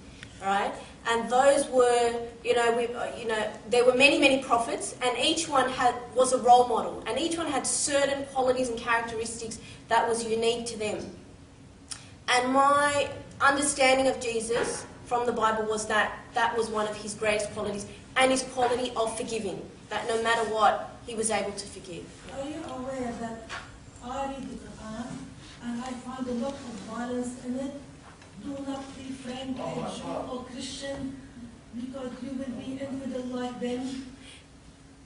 right? And those were, there were many prophets, and each one was a role model, and each one had certain qualities and characteristics that was unique to them. And my understanding of Jesus from the Bible was that was one of his greatest qualities, and his quality of forgiving, that no matter what, he was able to forgive. Are you aware that I read the Quran and I find a lot of violence in it? Do not befriend a Jew or Christian because you will be infidel like them.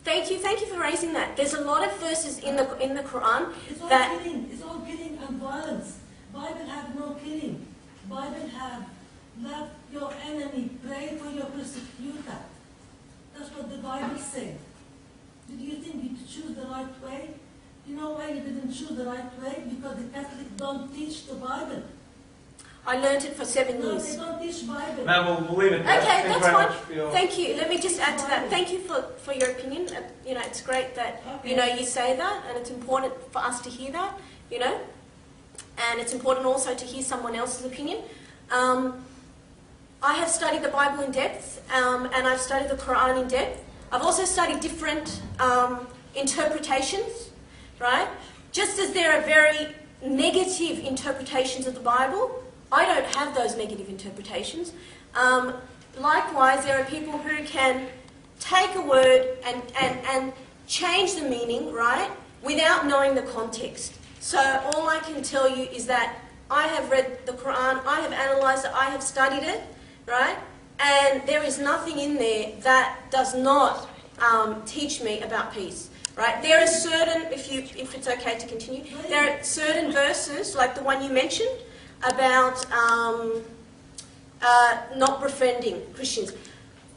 Thank you for raising that. There's a lot of verses in the Quran It's all that killing. It's all killing and violence. Bible have no killing. Bible have love your enemy, pray for your persecutor. That's what the Bible said. Did you think you choose the right way? You know why you didn't choose the right way? Because the Catholics don't teach the Bible. I learned it for 7 No, years. they don't teach Bible. Ma'am, we'll leave it there. Okay, Thank you that's very fine. much for your- Thank you. Let me just add to that. Thank you for your opinion. It's great that, you say that, and it's important for us to hear that, and it's important also to hear someone else's opinion. I have studied the Bible in depth, and I've studied the Quran in depth. I've also studied different interpretations, right? Just as there are very negative interpretations of the Bible, I don't have those negative interpretations. Likewise, there are people who can take a word and change the meaning, right, without knowing the context. So all I can tell you is that I have read the Quran, I have analysed it, I have studied it, right, and there is nothing in there that does not teach me about peace. Right? There are certain, if it's okay to continue, there are certain verses, like the one you mentioned, about not befriending Christians.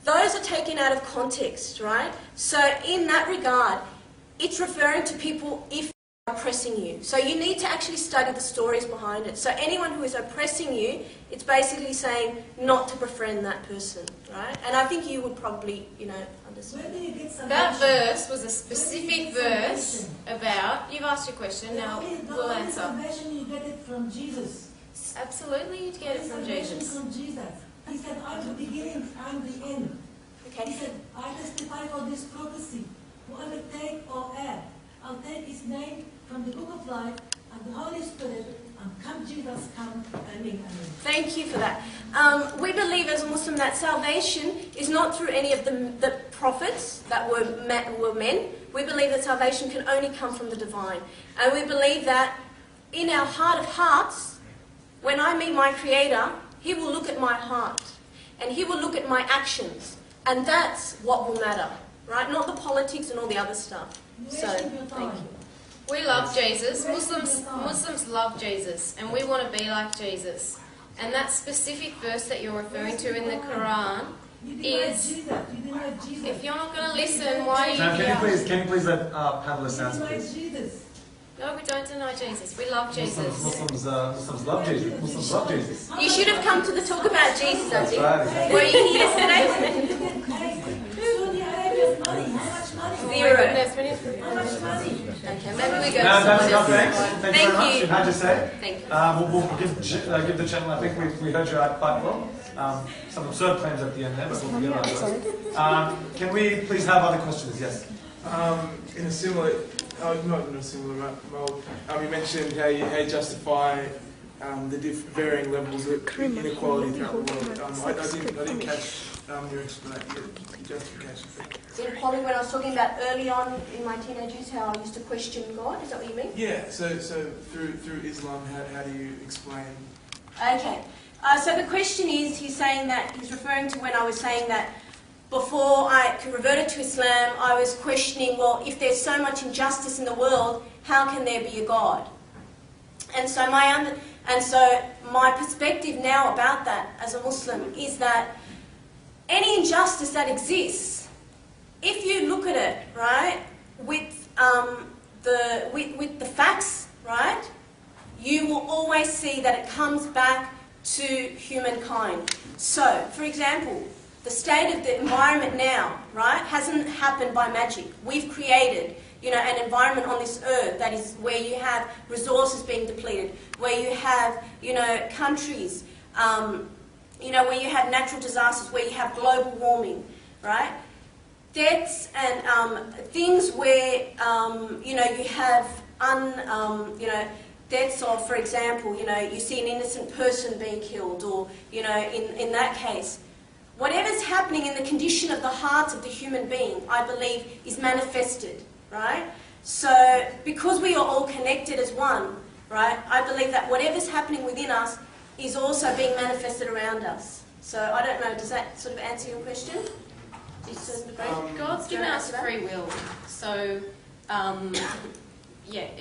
Those are taken out of context, right? So in that regard, it's referring to people if they're oppressing you. So you need to actually study the stories behind it. So anyone who is oppressing you, it's basically saying not to befriend that person, right? And I think you would probably, understand. Where do you get some That verse was a specific verse about, you've asked your question, now we'll answer. salvation you get it from Jesus. Absolutely, you'd get it from Jesus. From Jesus. He said, I'm the beginning, I'm the end. Okay. He said, I testify for this prophecy. Whoever take or add, I'll take his name from the book of life and the Holy Spirit, and come Jesus, come. Amen. Thank you for that. We believe as a Muslim that salvation is not through any of the prophets that were men. We believe that salvation can only come from the divine. And we believe that in our heart of hearts, when I meet my Creator, He will look at my heart and He will look at my actions. And that's what will matter, right? Not the politics and all the other stuff. So, thank you. We love Jesus. Muslims love Jesus, and we want to be like Jesus. And that specific verse that you're referring to in the Quran is, if you're not going to listen, why are you Ma'am, here? can you please let panelists answer, please? Jesus. No, we don't deny Jesus. We love Jesus. Muslims love Jesus. Muslims love Jesus. You should have come to the talk about Jesus, I think. Right. Were you here yesterday? Saudi Arabia's money. How much money? Zero. How much money? Okay, maybe we go Ma'am, that's to enough, someone thanks. else. Thank you very much. you. How'd you say? Thank you. We'll give the gentleman, I think we heard you out quite well. Some absurd claims at the end there, but we'll get on those. Can we please have other questions? Yes. In a similar not in a similar mold. You mentioned how you justify the varying levels of inequality throughout the world. I didn't catch your justification. In Polly, when I was talking about early on in my teenage years, how I used to question God, is that what you mean? Yeah. So through Islam, how do you explain? Okay. So the question is, he's referring to when I was saying that before I converted to Islam, I was questioning, well, if there's so much injustice in the world, how can there be a God? And so my perspective now about that as a Muslim is that any injustice that exists, if you look at it, right, with the facts, right, you will always see that it comes back to humankind. So, for example, the state of the environment now, right, hasn't happened by magic. We've created, an environment on this earth that is where you have resources being depleted, where you have, countries, where you have natural disasters, where you have global warming, right? Deaths and things where, you have deaths of, for example, you see an innocent person being killed, or, in that case, whatever's happening in the condition of the heart of the human being, I believe, is manifested, right? So, because we are all connected as one, right, I believe that whatever's happening within us is also being manifested around us. So, I don't know, does that sort of answer your question? God's given us free will. So,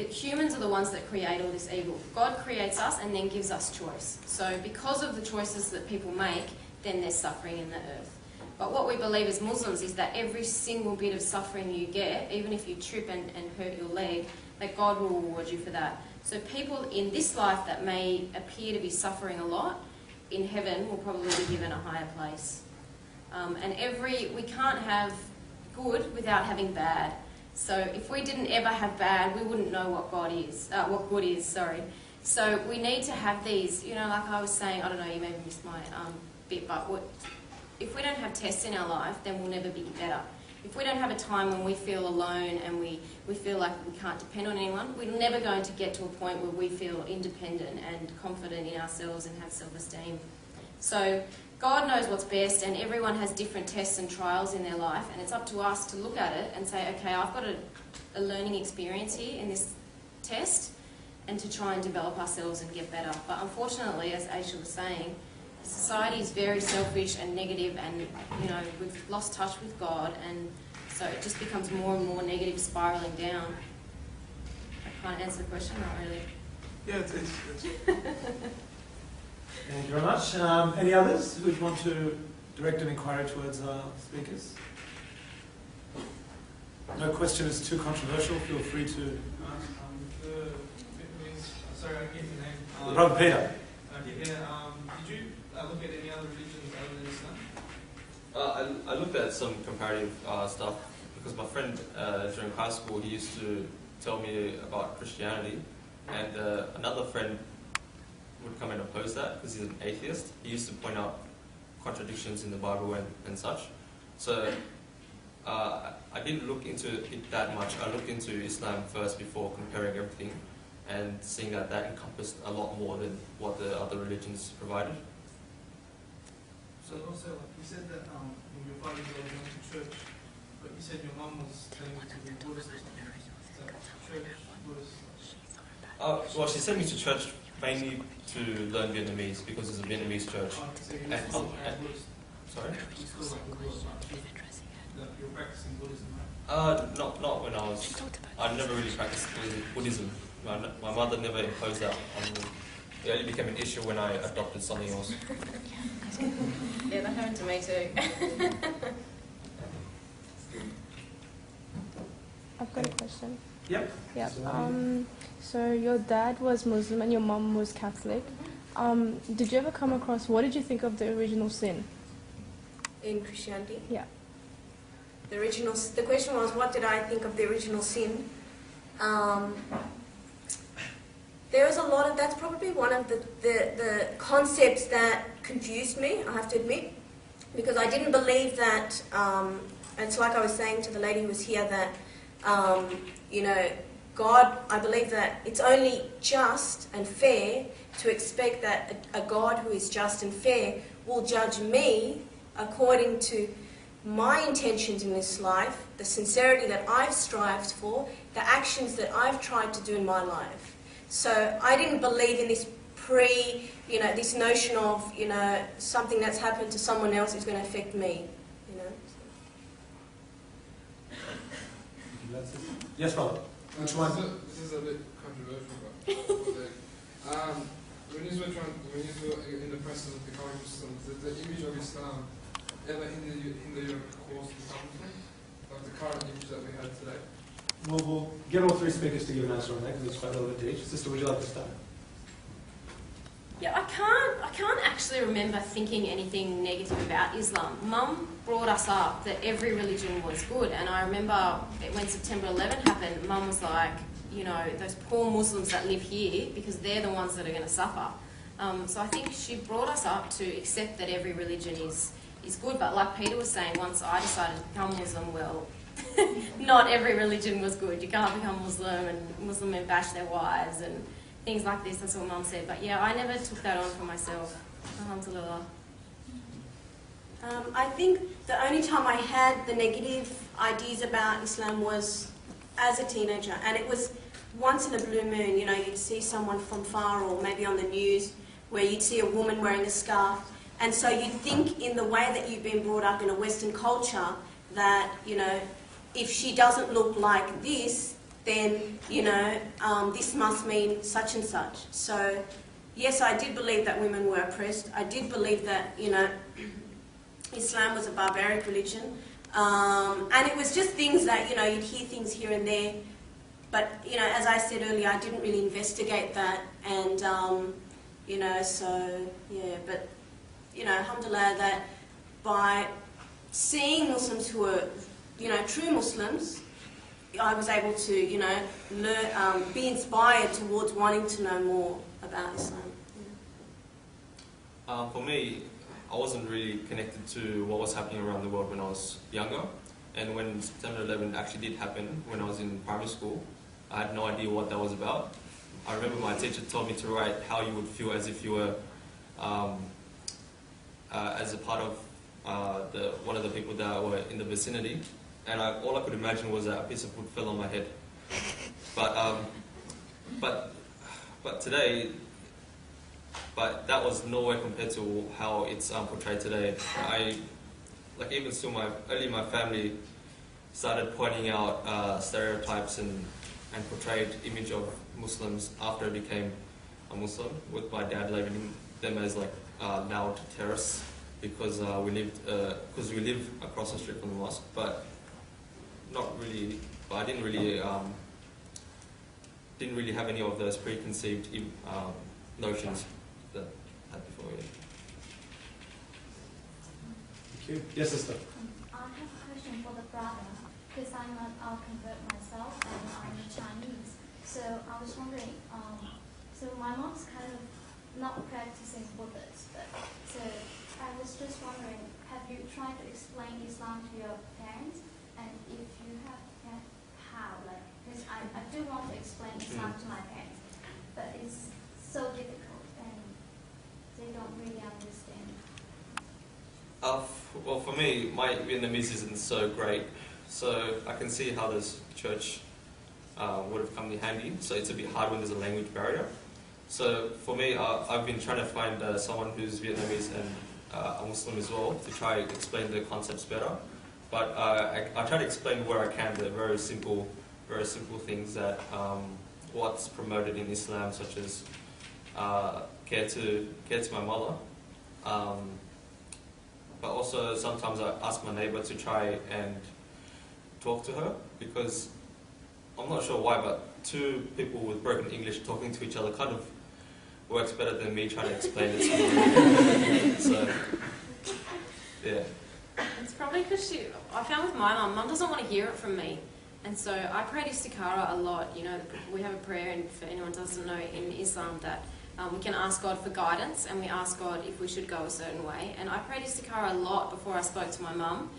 humans are the ones that create all this evil. God creates us and then gives us choice. So, because of the choices that people make, then there's suffering in the earth. But what we believe as Muslims is that every single bit of suffering you get, even if you trip and hurt your leg, that God will reward you for that. So people in this life that may appear to be suffering a lot, in heaven will probably be given a higher place. We can't have good without having bad. So if we didn't ever have bad, we wouldn't know what good is, sorry. So we need to have these, like I was saying, I don't know, you maybe missed my bit, but if we don't have tests in our life, then we'll never be better. If we don't have a time when we feel alone and we feel like we can't depend on anyone, we're never going to get to a point where we feel independent and confident in ourselves and have self-esteem. So God knows what's best, and everyone has different tests and trials in their life, and it's up to us to look at it and say, okay, I've got a learning experience here in this test, and to try and develop ourselves and get better. But unfortunately, as Aisha was saying, society is very selfish and negative, and we've lost touch with God, and so it just becomes more and more negative, spiralling down. I can't answer the question, not really. Yeah, it's Thank you very much. Any others who would want to direct an inquiry towards our speakers? No question is too controversial. Feel free to ask. Sorry, I get your name. Brother Peter. Did you look at any other religions other than Islam? I looked at some comparative stuff because my friend during high school, he used to tell me about Christianity, and another friend would come and oppose that because he's an atheist. He used to point out contradictions in the Bible and such. So I didn't look into it that much. I looked into Islam first before comparing everything and seeing that encompassed a lot more than what the other religions provided. So also, like you said that when your father was going to church, but you said your mum was telling you to be Buddhist or something. So church, Buddhist. Well, she sent me to church mainly to learn Vietnamese because it's a Vietnamese church. So you're still Buddhist? Sorry? You're still like a Buddhist, you're practicing Buddhism, right? Not when I never really practiced Buddhism. My mother never imposed that on me. It only became an issue when I adopted something else. Yeah, that happened to me too. I've got a question. Yep. Yep. So your dad was Muslim and your mum was Catholic. Did you ever come across, what did you think of the original sin? In Christianity? Yeah. The question was, what did I think of the original sin? There was a lot of, that's probably one of the concepts that confused me, I have to admit, because I didn't believe that, it's like I was saying to the lady who was here, that you know, God, I believe that it's only just and fair to expect that a God who is just and fair will judge me according to my intentions in this life, the sincerity that I've strived for, the actions that I've tried to do in my life. So I didn't believe in this this notion of, something that's happened to someone else is going to affect me, Yes, Robert. Which one? This is a bit controversial, but when you were in the process of becoming Muslim, did the image of Islam ever hinder your course to become Muslim? Like the current image that we have today? We'll get all three speakers to give an answer on that because it's quite relevant to each. Sister, would you like to start? Yeah, I can't actually remember thinking anything negative about Islam. Mum brought us up that every religion was good, and I remember when September 11 happened, Mum was like, those poor Muslims that live here, because they're the ones that are going to suffer. So I think she brought us up to accept that every religion is good, but like Peter was saying, once I decided to become Muslim, well, not every religion was good. You can't become Muslim and Muslim men bash their wives and things like this. That's what Mum said. But yeah, I never took that on for myself. Alhamdulillah. I think the only time I had the negative ideas about Islam was as a teenager, and it was once in a blue moon. You'd see someone from far, or maybe on the news, where you'd see a woman wearing a scarf, and so you'd think in the way that you've been brought up in a Western culture that, if she doesn't look like this, then, this must mean such and such. So, yes, I did believe that women were oppressed. I did believe that, Islam was a barbaric religion. And it was just things that, you'd hear things here and there. But, as I said earlier, I didn't really investigate that. And, so, yeah. But, alhamdulillah, that by seeing Muslims who were, true Muslims, I was able to, learn, be inspired towards wanting to know more about Islam. For me, I wasn't really connected to what was happening around the world when I was younger. And when September 11 actually did happen, when I was in primary school, I had no idea what that was about. I remember my teacher told me to write how you would feel as if you were as a part of one of the people that were in the vicinity. And all I could imagine was that a piece of wood fell on my head. But today, that was nowhere compared to how it's portrayed today. Even still, my family started pointing out stereotypes and portrayed image of Muslims after I became a Muslim, with my dad labeling them as loud terrorists because we live across the street from the mosque, but not really. But I didn't really have any of those preconceived notions that I had before. Yeah. Thank you. Yes, sister. I have a question for the brother, because I'm a convert myself and I'm Chinese. So I was wondering, so my mom's kind of not practicing Buddhist, so I was just wondering, have you tried to explain Islam to your parents? And if you have, how? Because I do want to explain Islam to my parents, but it's so difficult and they don't really understand. Well, for me, my Vietnamese isn't so great, so I can see how this church would have come in handy. So it's a bit hard when there's a language barrier. So for me, I've been trying to find someone who's Vietnamese and a Muslim as well to try to explain the concepts better. But I try to explain where I can the very simple things that what's promoted in Islam, such as care to my mother. But also sometimes I ask my neighbor to try and talk to her, because I'm not sure why, but two people with broken English talking to each other kind of works better than me trying to explain it to them. So, yeah. It's probably because I found with my mum doesn't want to hear it from me. And so I prayed istikhara a lot. We have a prayer, and for anyone who doesn't know, in Islam, that we can ask God for guidance, and we ask God if we should go a certain way. And I prayed istikhara a lot before I spoke to my mum.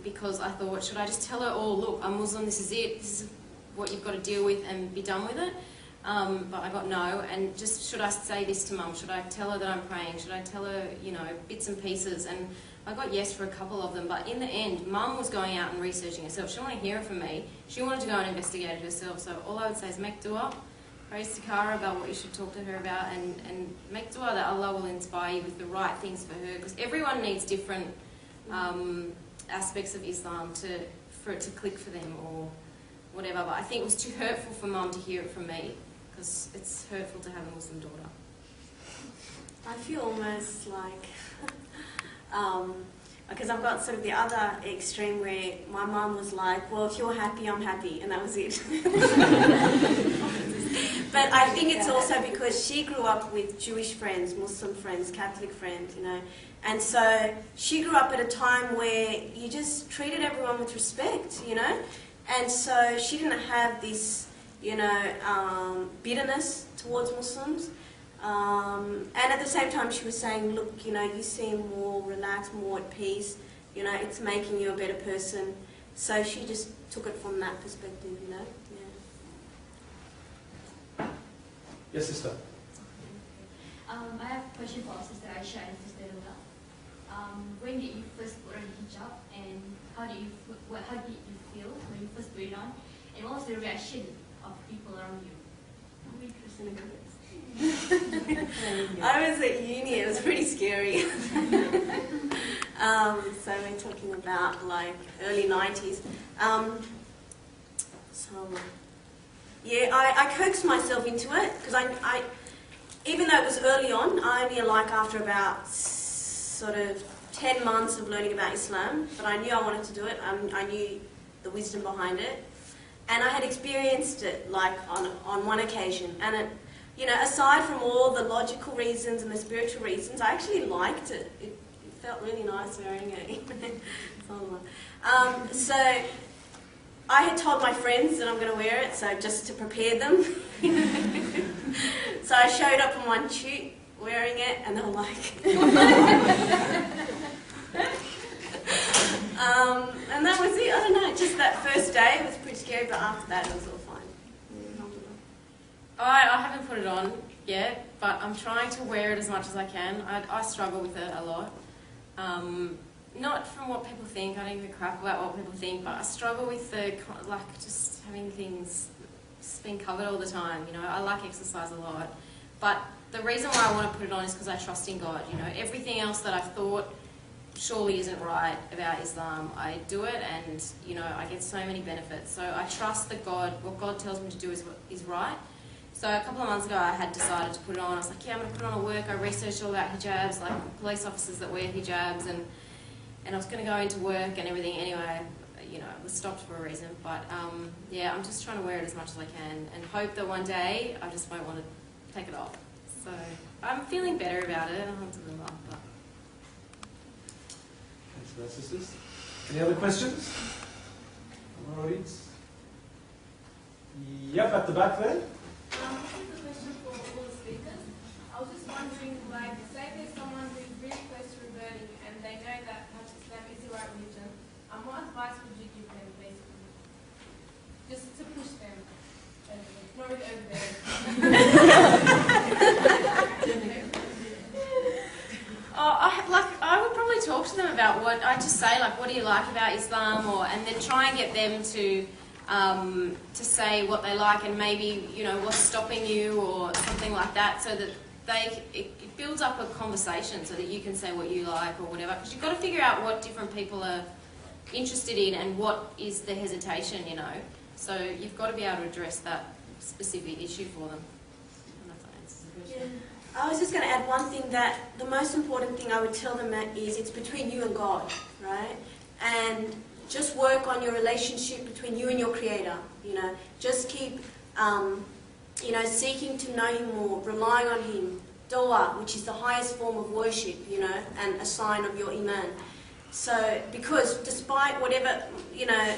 because I thought, should I just tell her, oh, look, I'm Muslim, this is it, this is what you've got to deal with and be done with it? But I got no, and just, should I say this to Mum? Should I tell her that I'm praying? Should I tell her, you know, bits and pieces? And I got yes for a couple of them, but in the end, Mum was going out and researching herself. She didn't want to hear it from me. She wanted to go and investigate it herself. So all I would say is make dua, praise to Kara about what you should talk to her about, and make dua that Allah will inspire you with the right things for her, because everyone needs different aspects of Islam for it to click for them or whatever. But I think it was too hurtful for Mum to hear it from me, because it's hurtful to have a Muslim daughter. I feel almost like, because I've got sort of the other extreme where my mum was like, well, if you're happy, I'm happy, and that was it. But I think it's also because she grew up with Jewish friends, Muslim friends, Catholic friends, you know, and so she grew up at a time where you just treated everyone with respect, you know, and so she didn't have this, you know, bitterness towards Muslims. And at the same time she was saying, look, you know, you seem more relaxed, more at peace, you know, it's making you a better person. So she just took it from that perspective, you know. Yeah. Yes, sister. I have a question for Sister Aisha and Sister Lola. When did you first put on hijab, and how did you feel when you first put it on, and what was the reaction of people around you? I was at uni, it was pretty scary. So we're talking about like early 90s. Yeah, I coaxed myself into it, because I even though it was early on, I only like after about sort of 10 months of learning about Islam, but I knew I wanted to do it. I knew the wisdom behind it, and I had experienced it like on one occasion, and it, you know, aside from all the logical reasons and the spiritual reasons, I actually liked it. It felt really nice wearing it. So I had told my friends that I'm going to wear it, so just to prepare them. So I showed up on one shoot wearing it, and they were like... and that was it. I don't know, just that first day was pretty scary, but after that it was all fine. I haven't put it on yet, but I'm trying to wear it as much as I can. I struggle with it a lot. Not from what people think, I don't give a crap about what people think, but I struggle with the, like, just having things just being covered all the time, you know. I like exercise a lot, but the reason why I want to put it on is because I trust in God, you know. Everything else that I've thought surely isn't right about Islam, I do it, and, you know, I get so many benefits. So I trust that God, what God tells me to do is right. So a couple of months ago I had decided to put it on. I was like, yeah, I'm going to put it on at work. I researched all about hijabs, like police officers that wear hijabs, and I was going to go into work and everything anyway. You know, it was stopped for a reason. But yeah, I'm just trying to wear it as much as I can and hope that one day I just won't want to take it off. So I'm feeling better about it. Alhamdulillah. Thanks for that, sisters. Any other questions from our audience? Yep, at the back there. This is a question for all the speakers. I was just wondering, like, say there's someone who's really close to reverting and they know that Islam is the right religion, what advice would you give them, basically? Just to push them over there. Not really over there. I would probably talk to them about what, I just say, like, what do you like about Islam, and then try and get them to say what they like and maybe, you know, what's stopping you or something like that, so that it builds up a conversation so that you can say what you like or whatever. Because you've got to figure out what different people are interested in and what is the hesitation, you know. So you've got to be able to address that specific issue for them. I don't know if that answers the question. I was just going to add one thing, that the most important thing I would tell them is it's between you and God, right? And just work on your relationship between you and your Creator, you know. Just keep, you know, seeking to know Him more, relying on Him. Dua, which is the highest form of worship, you know, and a sign of your Iman. So, because despite whatever, you know,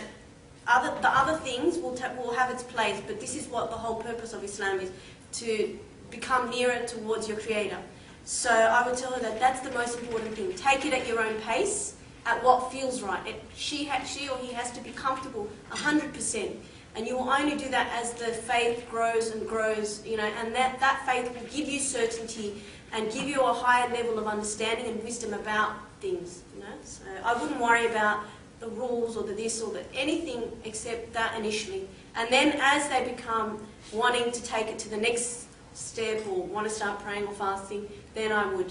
the other things will have its place, but this is what the whole purpose of Islam is, to become nearer towards your Creator. So I would tell her that that's the most important thing. Take it at your own pace, at what feels right. She or he has to be comfortable 100%. And you will only do that as the faith grows and grows, and that faith will give you certainty and give you a higher level of understanding and wisdom about things, So I wouldn't worry about the rules or the this or the anything except that initially. And then as they become wanting to take it to the next step or want to start praying or fasting, then I would,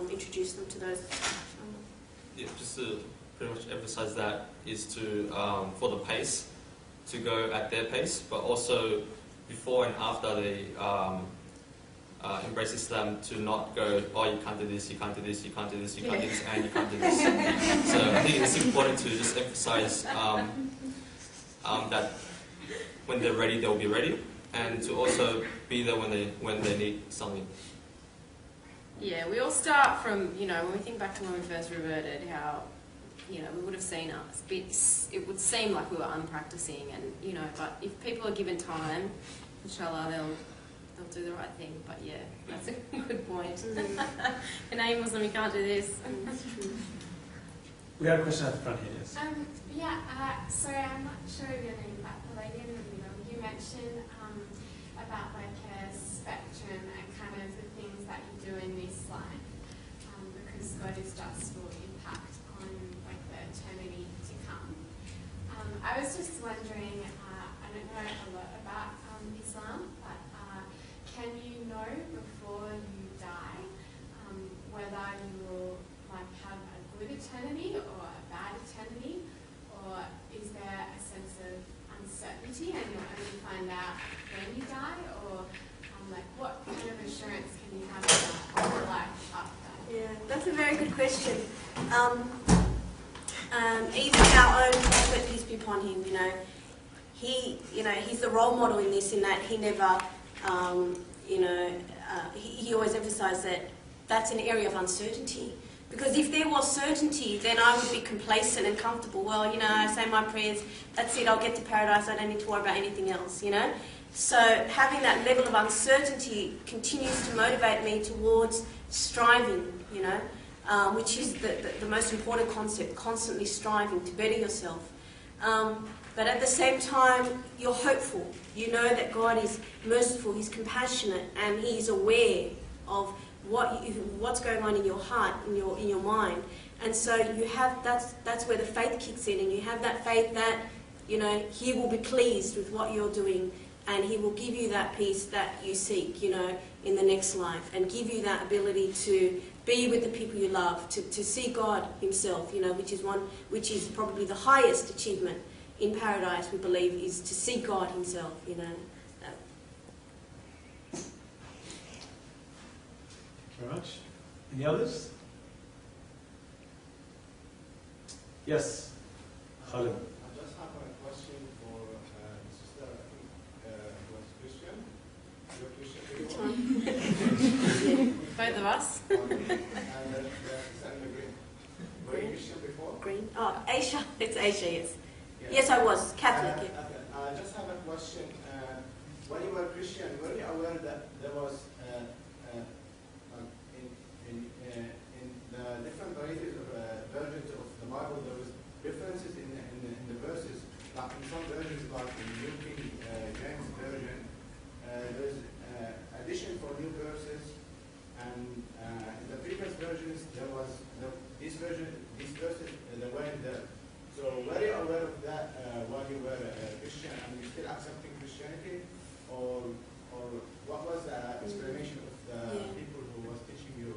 introduce them to those. Yeah, just to pretty much emphasize that is to, for the pace, to go at their pace, but also before and after they embrace Islam, to not go, oh, you can't do this, you can't do this, you can't do this, you can't do this, and you can't do this. So I think it's important to just emphasize that when they're ready, they'll be ready, and to also be there when they need something. Yeah, we all start from, when we think back to when we first reverted, how, we would have seen us. It would seem like we were unpracticing, and, but if people are given time, inshallah, they'll do the right thing. But yeah, that's a good point. An aim Muslim, you can't do this. We have a question at the front here, yes. Sorry, I'm not sure of your name, but the lady in the middle, you mentioned about like a spectrum and kind of the things that you do in this life, because God is just will impact on like the eternity to come. I was just wondering, I don't know a lot about Islam, but can you know before you die whether you will like have a good eternity or a bad eternity, or is there a sense of uncertainty and you'll only find out when you die, or like what kind of assurance can you have about your life after? Yeah, that's a very good question. Even our own prophet, peace be upon him, he's the role model in this, in that he never, he always emphasised that that's an area of uncertainty. Because if there was certainty, then I would be complacent and comfortable. Well, I say my prayers, that's it, I'll get to paradise, I don't need to worry about anything else, So having that level of uncertainty continues to motivate me towards striving, which is the most important concept, constantly striving to better yourself. But at the same time, you're hopeful. You know that God is merciful, He's compassionate, and He is aware of what's going on in your heart, in your mind. And so you have that's where the faith kicks in, and you have that faith that He will be pleased with what you're doing, and He will give you that peace that you seek, in the next life, and give you that ability to be with the people you love, to see God Himself, which is probably the highest achievement in paradise, we believe, is to see God Himself, Very much. Any others? Yes, Khalid. I just have a question for sister who was Christian. You're Christian before? Both of us. Were you Christian before? Green. Oh, Aisha. It's Aisha, yes. Yes, I was Catholic. Okay. I just have a question. When you were Christian, were you aware that there was in the different varieties of versions of the Bible, there was differences in the verses. Like in some versions, like in New King James version, there's addition for new verses, and in the previous versions there was these verses they weren't there. So were you aware of that while you were a Christian, and you still accepting Christianity, or what was the explanation of the people who was teaching you?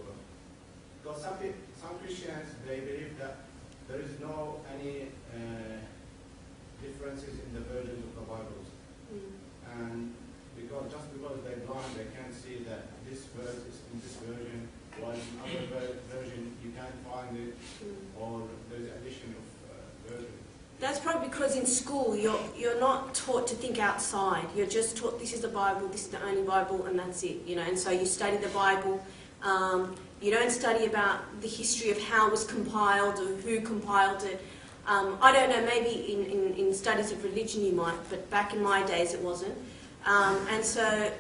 Because some Christians, they believe that there is no any differences in the versions of the Bibles, and just because they're blind, they can't see that this verse is in this version, while in other version you can't find it, or there's addition of version. That's probably because in school you're not taught to think outside. You're just taught this is the Bible, this is the only Bible, and that's it. And so you study the Bible. You don't study about the history of how it was compiled or who compiled it. I don't know, maybe in studies of religion you might, but back in my days it wasn't. And so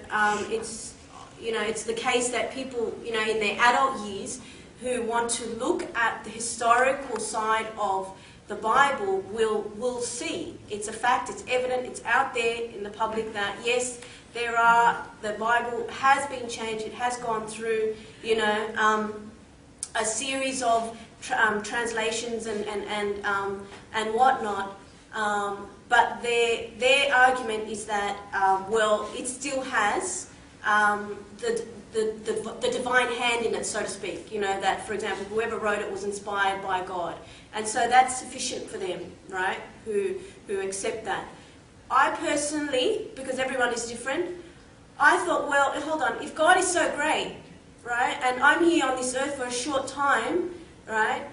it's the case that people, in their adult years, who want to look at the historical side of the Bible will see. It's a fact, it's evident, it's out there in the public that yes, the Bible has been changed, it has gone through, a series of translations and whatnot. But their argument is that, it still has the divine hand in it, so to speak. That, for example, whoever wrote it was inspired by God. And so that's sufficient for them, right, who accept that. I personally, because everyone is different, I thought, well, hold on, if God is so great, right, and I'm here on this earth for a short time, right,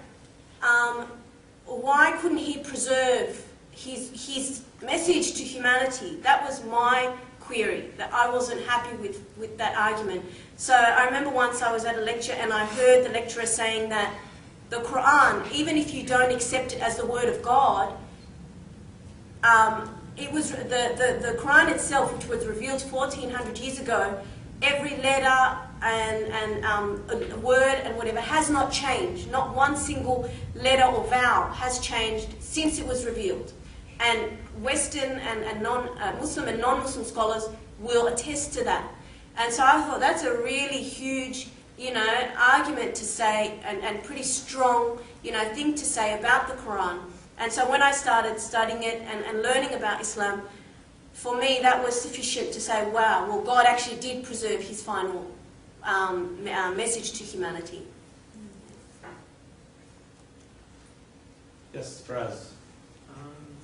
why couldn't he preserve his message to humanity? That was my query, that I wasn't happy with that argument. So I remember once I was at a lecture and I heard the lecturer saying that the Quran, even if you don't accept it as the word of God, it was the Quran itself, which was revealed 1400 years ago, every letter and word and whatever has not changed. Not one single letter or vowel has changed since it was revealed. And Western and Muslim and non-Muslim scholars will attest to that. And so I thought that's a really huge, argument to say and pretty strong, thing to say about the Quran. And so when I started studying it and learning about Islam, for me that was sufficient to say, wow, well, God actually did preserve his final message to humanity. Yes, Faraz.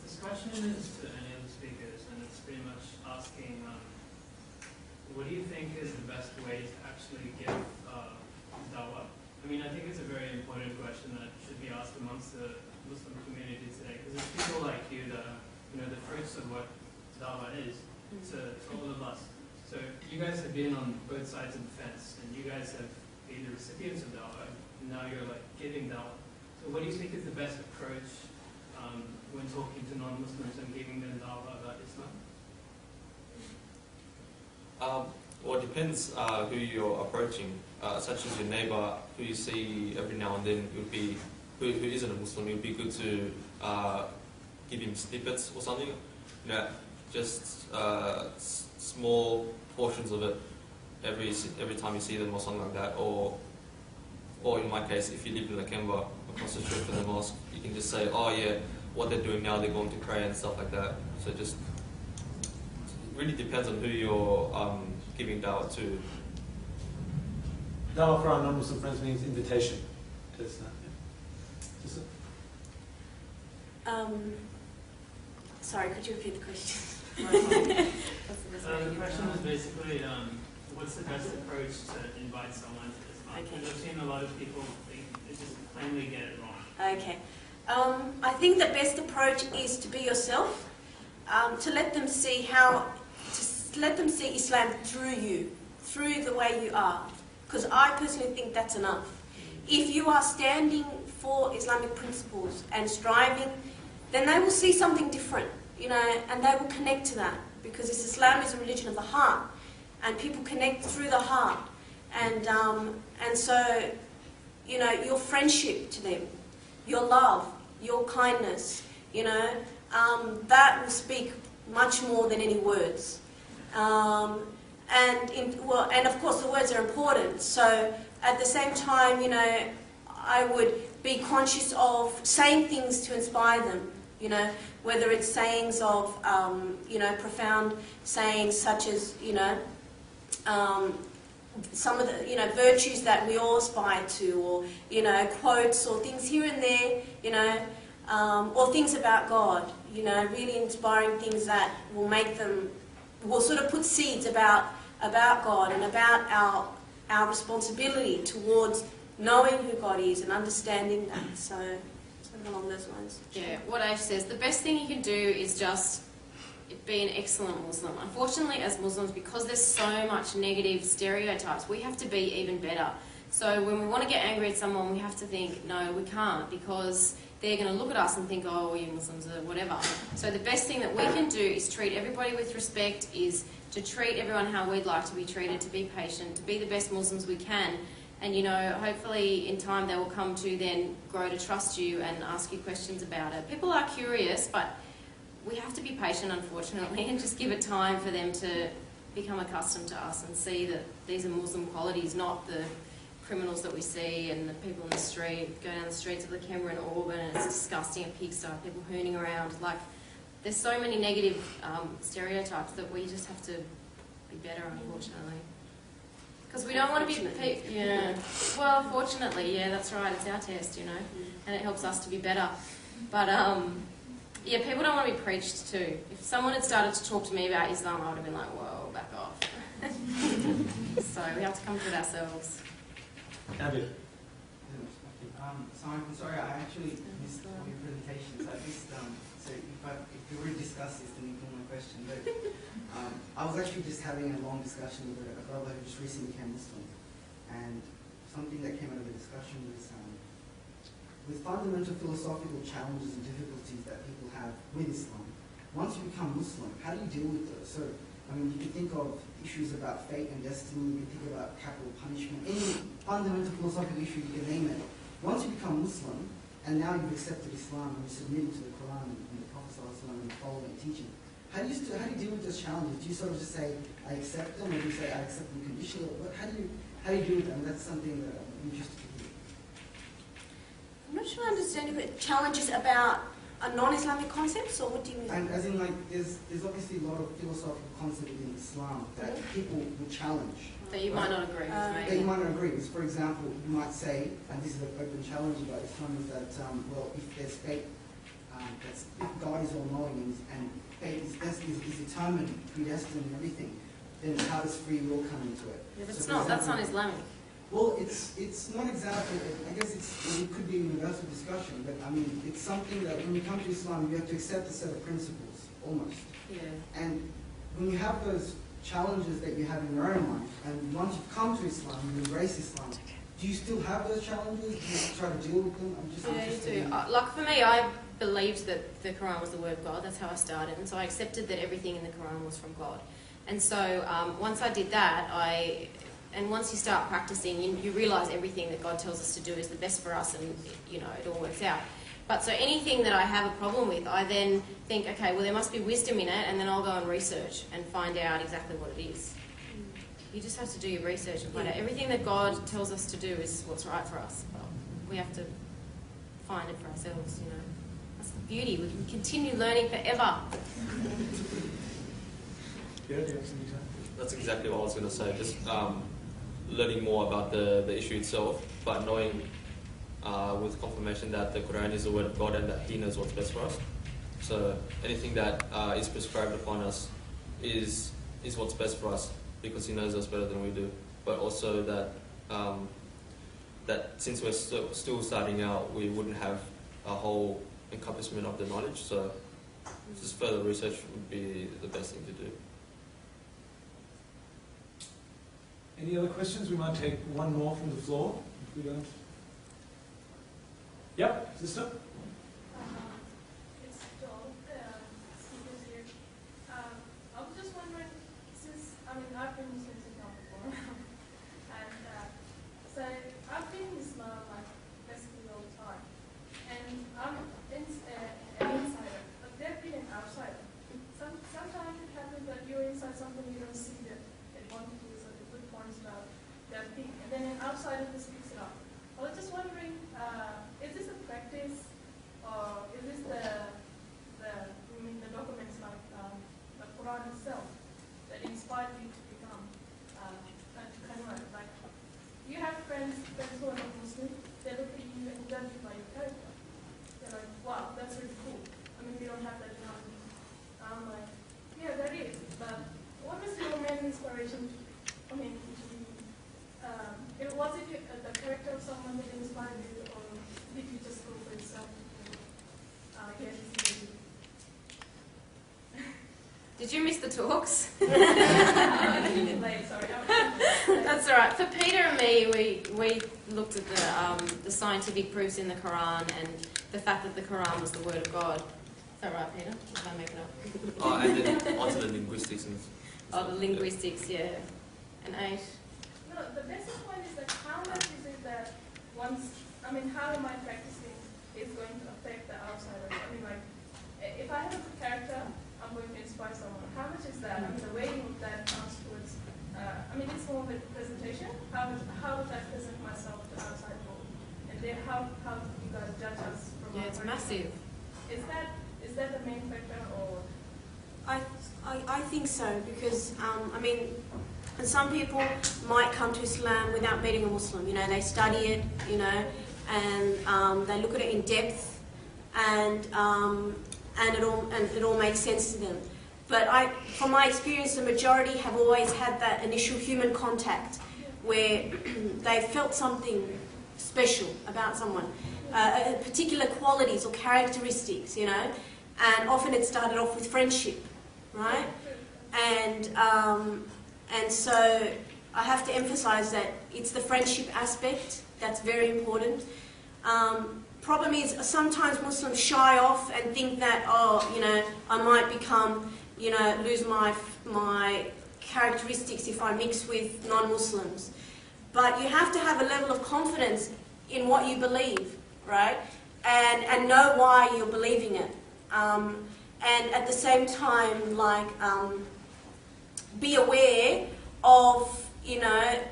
This question is to any of the speakers, and it's pretty much asking, what do you think is the best way to actually give dawah? I mean, I think it's a very important question that should be asked amongst the Muslim community today, because there's people like you that are, the fruits of what dawah is to all of us. So you guys have been on both sides of the fence, and you guys have been the recipients of dawah, and now you're like giving dawah. So what do you think is the best approach when talking to non-Muslims and giving them dawah about Islam? Well, it depends who you're approaching, such as your neighbor who you see every now and then. It would be who isn't a Muslim. It would be good to give him snippets or something, just small portions of it every time you see them or something like that. Or in my case, if you live in Lakemba across the street from the mosque, you can just say, oh yeah, what they're doing now, they're going to pray and stuff like that. So just really depends on who you're giving dawah to. Dawah for our non-Muslim friends means invitation to Islam. Sorry, could you repeat the question? The question was basically, what's the best approach to invite someone to Islam? Okay. Because I've seen a lot of people, they just plainly get it wrong. Okay. I think the best approach is to be yourself, to let them see Islam through you, through the way you are. Because I personally think that's enough. If you are standing for Islamic principles and striving, then they will see something different, and they will connect to that. Because Islam is a religion of the heart, and people connect through the heart. And so, your friendship to them, your love, your kindness, that will speak much more than any words. And of course the words are important. So at the same time, I would be conscious of saying things to inspire them. Whether it's sayings of, profound sayings such as, some of the, virtues that we all aspire to, or, quotes or things here and there, or things about God, really inspiring things that will make them, will sort of put seeds about God and about our responsibility towards knowing who God is and understanding that. So, something along those lines. Yeah, what Ash says, the best thing you can do is just be an excellent Muslim. Unfortunately, as Muslims, because there's so much negative stereotypes, we have to be even better. So when we want to get angry at someone, we have to think, no, we can't, because they're going to look at us and think, oh, you Muslims or whatever. So the best thing that we can do is treat everybody with respect, is to treat everyone how we'd like to be treated, to be patient, to be the best Muslims we can, And, you know, hopefully in time they will come to then grow to trust you and ask you questions about it. People are curious, but we have to be patient, unfortunately, and just give it time for them to become accustomed to us and see that these are Muslim qualities, not the criminals that we see and the people in the street, go down the streets of the Canberra and Auburn, and it's disgusting, a pigsty, people hooning around. Like, there's so many negative stereotypes that we just have to be better, unfortunately. Because we don't want to be, yeah. Well, fortunately, yeah, that's right. It's our test, you know, and it helps us to be better. But yeah, people don't want to be preached to. If someone had started to talk to me about Islam, I would have been like, whoa, back off. So we have to come to it ourselves. Abby. So I'm sorry, I actually missed all your presentations. I missed, so if we were to discuss this, then you can my question. But I was actually just having a long discussion with a brother who just recently became Muslim, and something that came out of the discussion was with fundamental philosophical challenges and difficulties that people have with Islam. Once you become Muslim, how do you deal with those? So, I mean, you can think of issues about fate and destiny, you can think about capital punishment, any fundamental philosophical issue you can name it. Once you become Muslim, and now you've accepted Islam and you're submitting to the Quran and the Prophet ﷺ and following and teaching, how do you deal with those challenges? Do you sort of just say, I accept them, or do you say, I accept them conditionally? How do you deal with them? That's something that I'm interested to hear. I'm not sure I understand if challenges about a non-Islamic concepts, or what do you mean? And as in, like, there's obviously a lot of philosophical concepts within Islam that people will challenge. That you might not agree with, maybe. That you might not agree with. For example, you might say, and this is an open challenge about Islam, is that, well, if there's fate, if God is all-knowing and fate is determined, predestined and everything, then how does free will come into it? Yeah, but so that's not Islamic. Well, it's not exactly, I guess it could be a universal discussion, but I mean, it's something that when you come to Islam, you have to accept a set of principles, almost. Yeah. And when you have those challenges that you have in your own life, and once you've come to Islam, you embrace Islam, do you still have those challenges? Do you try to deal with them? I'm just interested. Yeah, you do. Like for me, I believed that the Quran was the word of God. That's how I started. And so I accepted that everything in the Quran was from God. And so once I did that, and once you start practicing, you realise everything that God tells us to do is the best for us, and you know it all works out. But so anything that I have a problem with, I then think, okay, well there must be wisdom in it, and then I'll go and research and find out exactly what it is. You just have to do your research and find out. Everything that God tells us to do is what's right for us. But we have to find it for ourselves, you know. That's the beauty. We can continue learning forever. That's exactly what I was going to say. Just learning more about the issue itself, but knowing with confirmation that the Quran is the word of God and that He knows what's best for us. So anything that is prescribed upon us is what's best for us, because He knows us better than we do. But also that since we're still starting out, we wouldn't have a whole encompassment of the knowledge. So just further research would be the best thing to do. Any other questions? We might take one more from the floor, if we don't. Yep, sister? It's Joel, speakers here. I was just wondering, since, I mean, I've been Muslim since I was born, and so I've been in Islam like basically all the time, and I'm an insider, but they've been an outsider. Sometimes it happens that you're inside something you don't see that advantages or the good points about that thing, and then an outsider just picks it up. I was just wondering, is this a practice, or is this the documents like the Quran itself that inspired you to become like you have friends who are not Muslim, they look at you and judge you by your character. They're like, wow, that's really cool. I mean, they don't have that in our views. I'm like, yeah, that is. But what was your main inspiration? I mean, was it the character of someone that inspired you, or did you just go for yourself? Did you miss the talks? I didn't play, sorry. That's all right. For Peter and me, we looked at the scientific proofs in the Quran and the fact that the Quran was the word of God. Is that right, Peter? Did I make it up? Oh, and then onto the linguistics. The linguistics, yeah. And 8. No, the basic one is that how much is how am I practicing is going to affect the outsider? I mean, like, if I have a good character, I'm going to inspire someone. How much is that? I mean, the weighting of that counts towards, it's more of a presentation. How would I present myself to outside world? And then how do you guys judge us from Yeah, it's massive. Is that the main factor, or? I think so, because, and some people might come to Islam without meeting a Muslim. You know, they study it, you know, and they look at it in depth, and it all makes sense to them. But from my experience, the majority have always had that initial human contact where they felt something special about someone, particular qualities or characteristics, you know, and often it started off with friendship, right? And so I have to emphasize that it's the friendship aspect that's very important. Problem is, sometimes Muslims shy off and think that, I might become, lose my characteristics if I mix with non-Muslims. But you have to have a level of confidence in what you believe, right? And know why you're believing it. And at the same time, be aware of,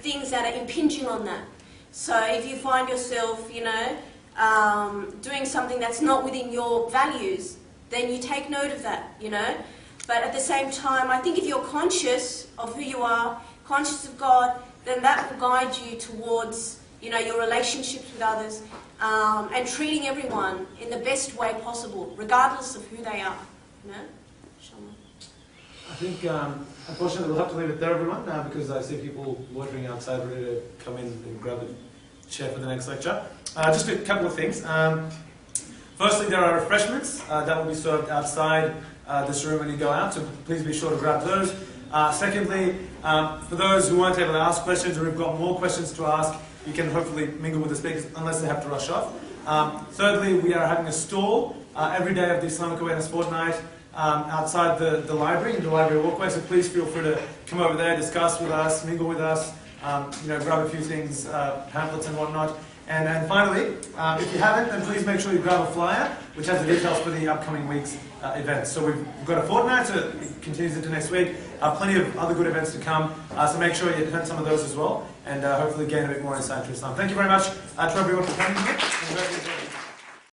things that are impinging on that. So if you find yourself, doing something that's not within your values, then you take note of that, But at the same time, I think if you're conscious of who you are, conscious of God, then that will guide you towards, your relationships with others, and treating everyone in the best way possible, regardless of who they are, Inshallah. I think, unfortunately, we'll have to leave it there, everyone, because I see people loitering outside ready to come in and grab a chair for the next lecture. Just a couple of things. Firstly, there are refreshments that will be served outside this room when you go out, so please be sure to grab those. Secondly, for those who weren't able to ask questions or who've got more questions to ask, you can hopefully mingle with the speakers unless they have to rush off. Thirdly, we are having a stall every day of the Islamic Awareness Fortnight outside the library, in the library walkway, so please feel free to come over there, discuss with us, mingle with us, grab a few things, pamphlets and whatnot. And then finally, if you haven't, then please make sure you grab a flyer, which has the details for the upcoming week's events. So we've got a fortnight, so it continues into next week. Plenty of other good events to come, so make sure you attend some of those as well, and hopefully gain a bit more insight to Islam. Thank you very much to everyone for coming here.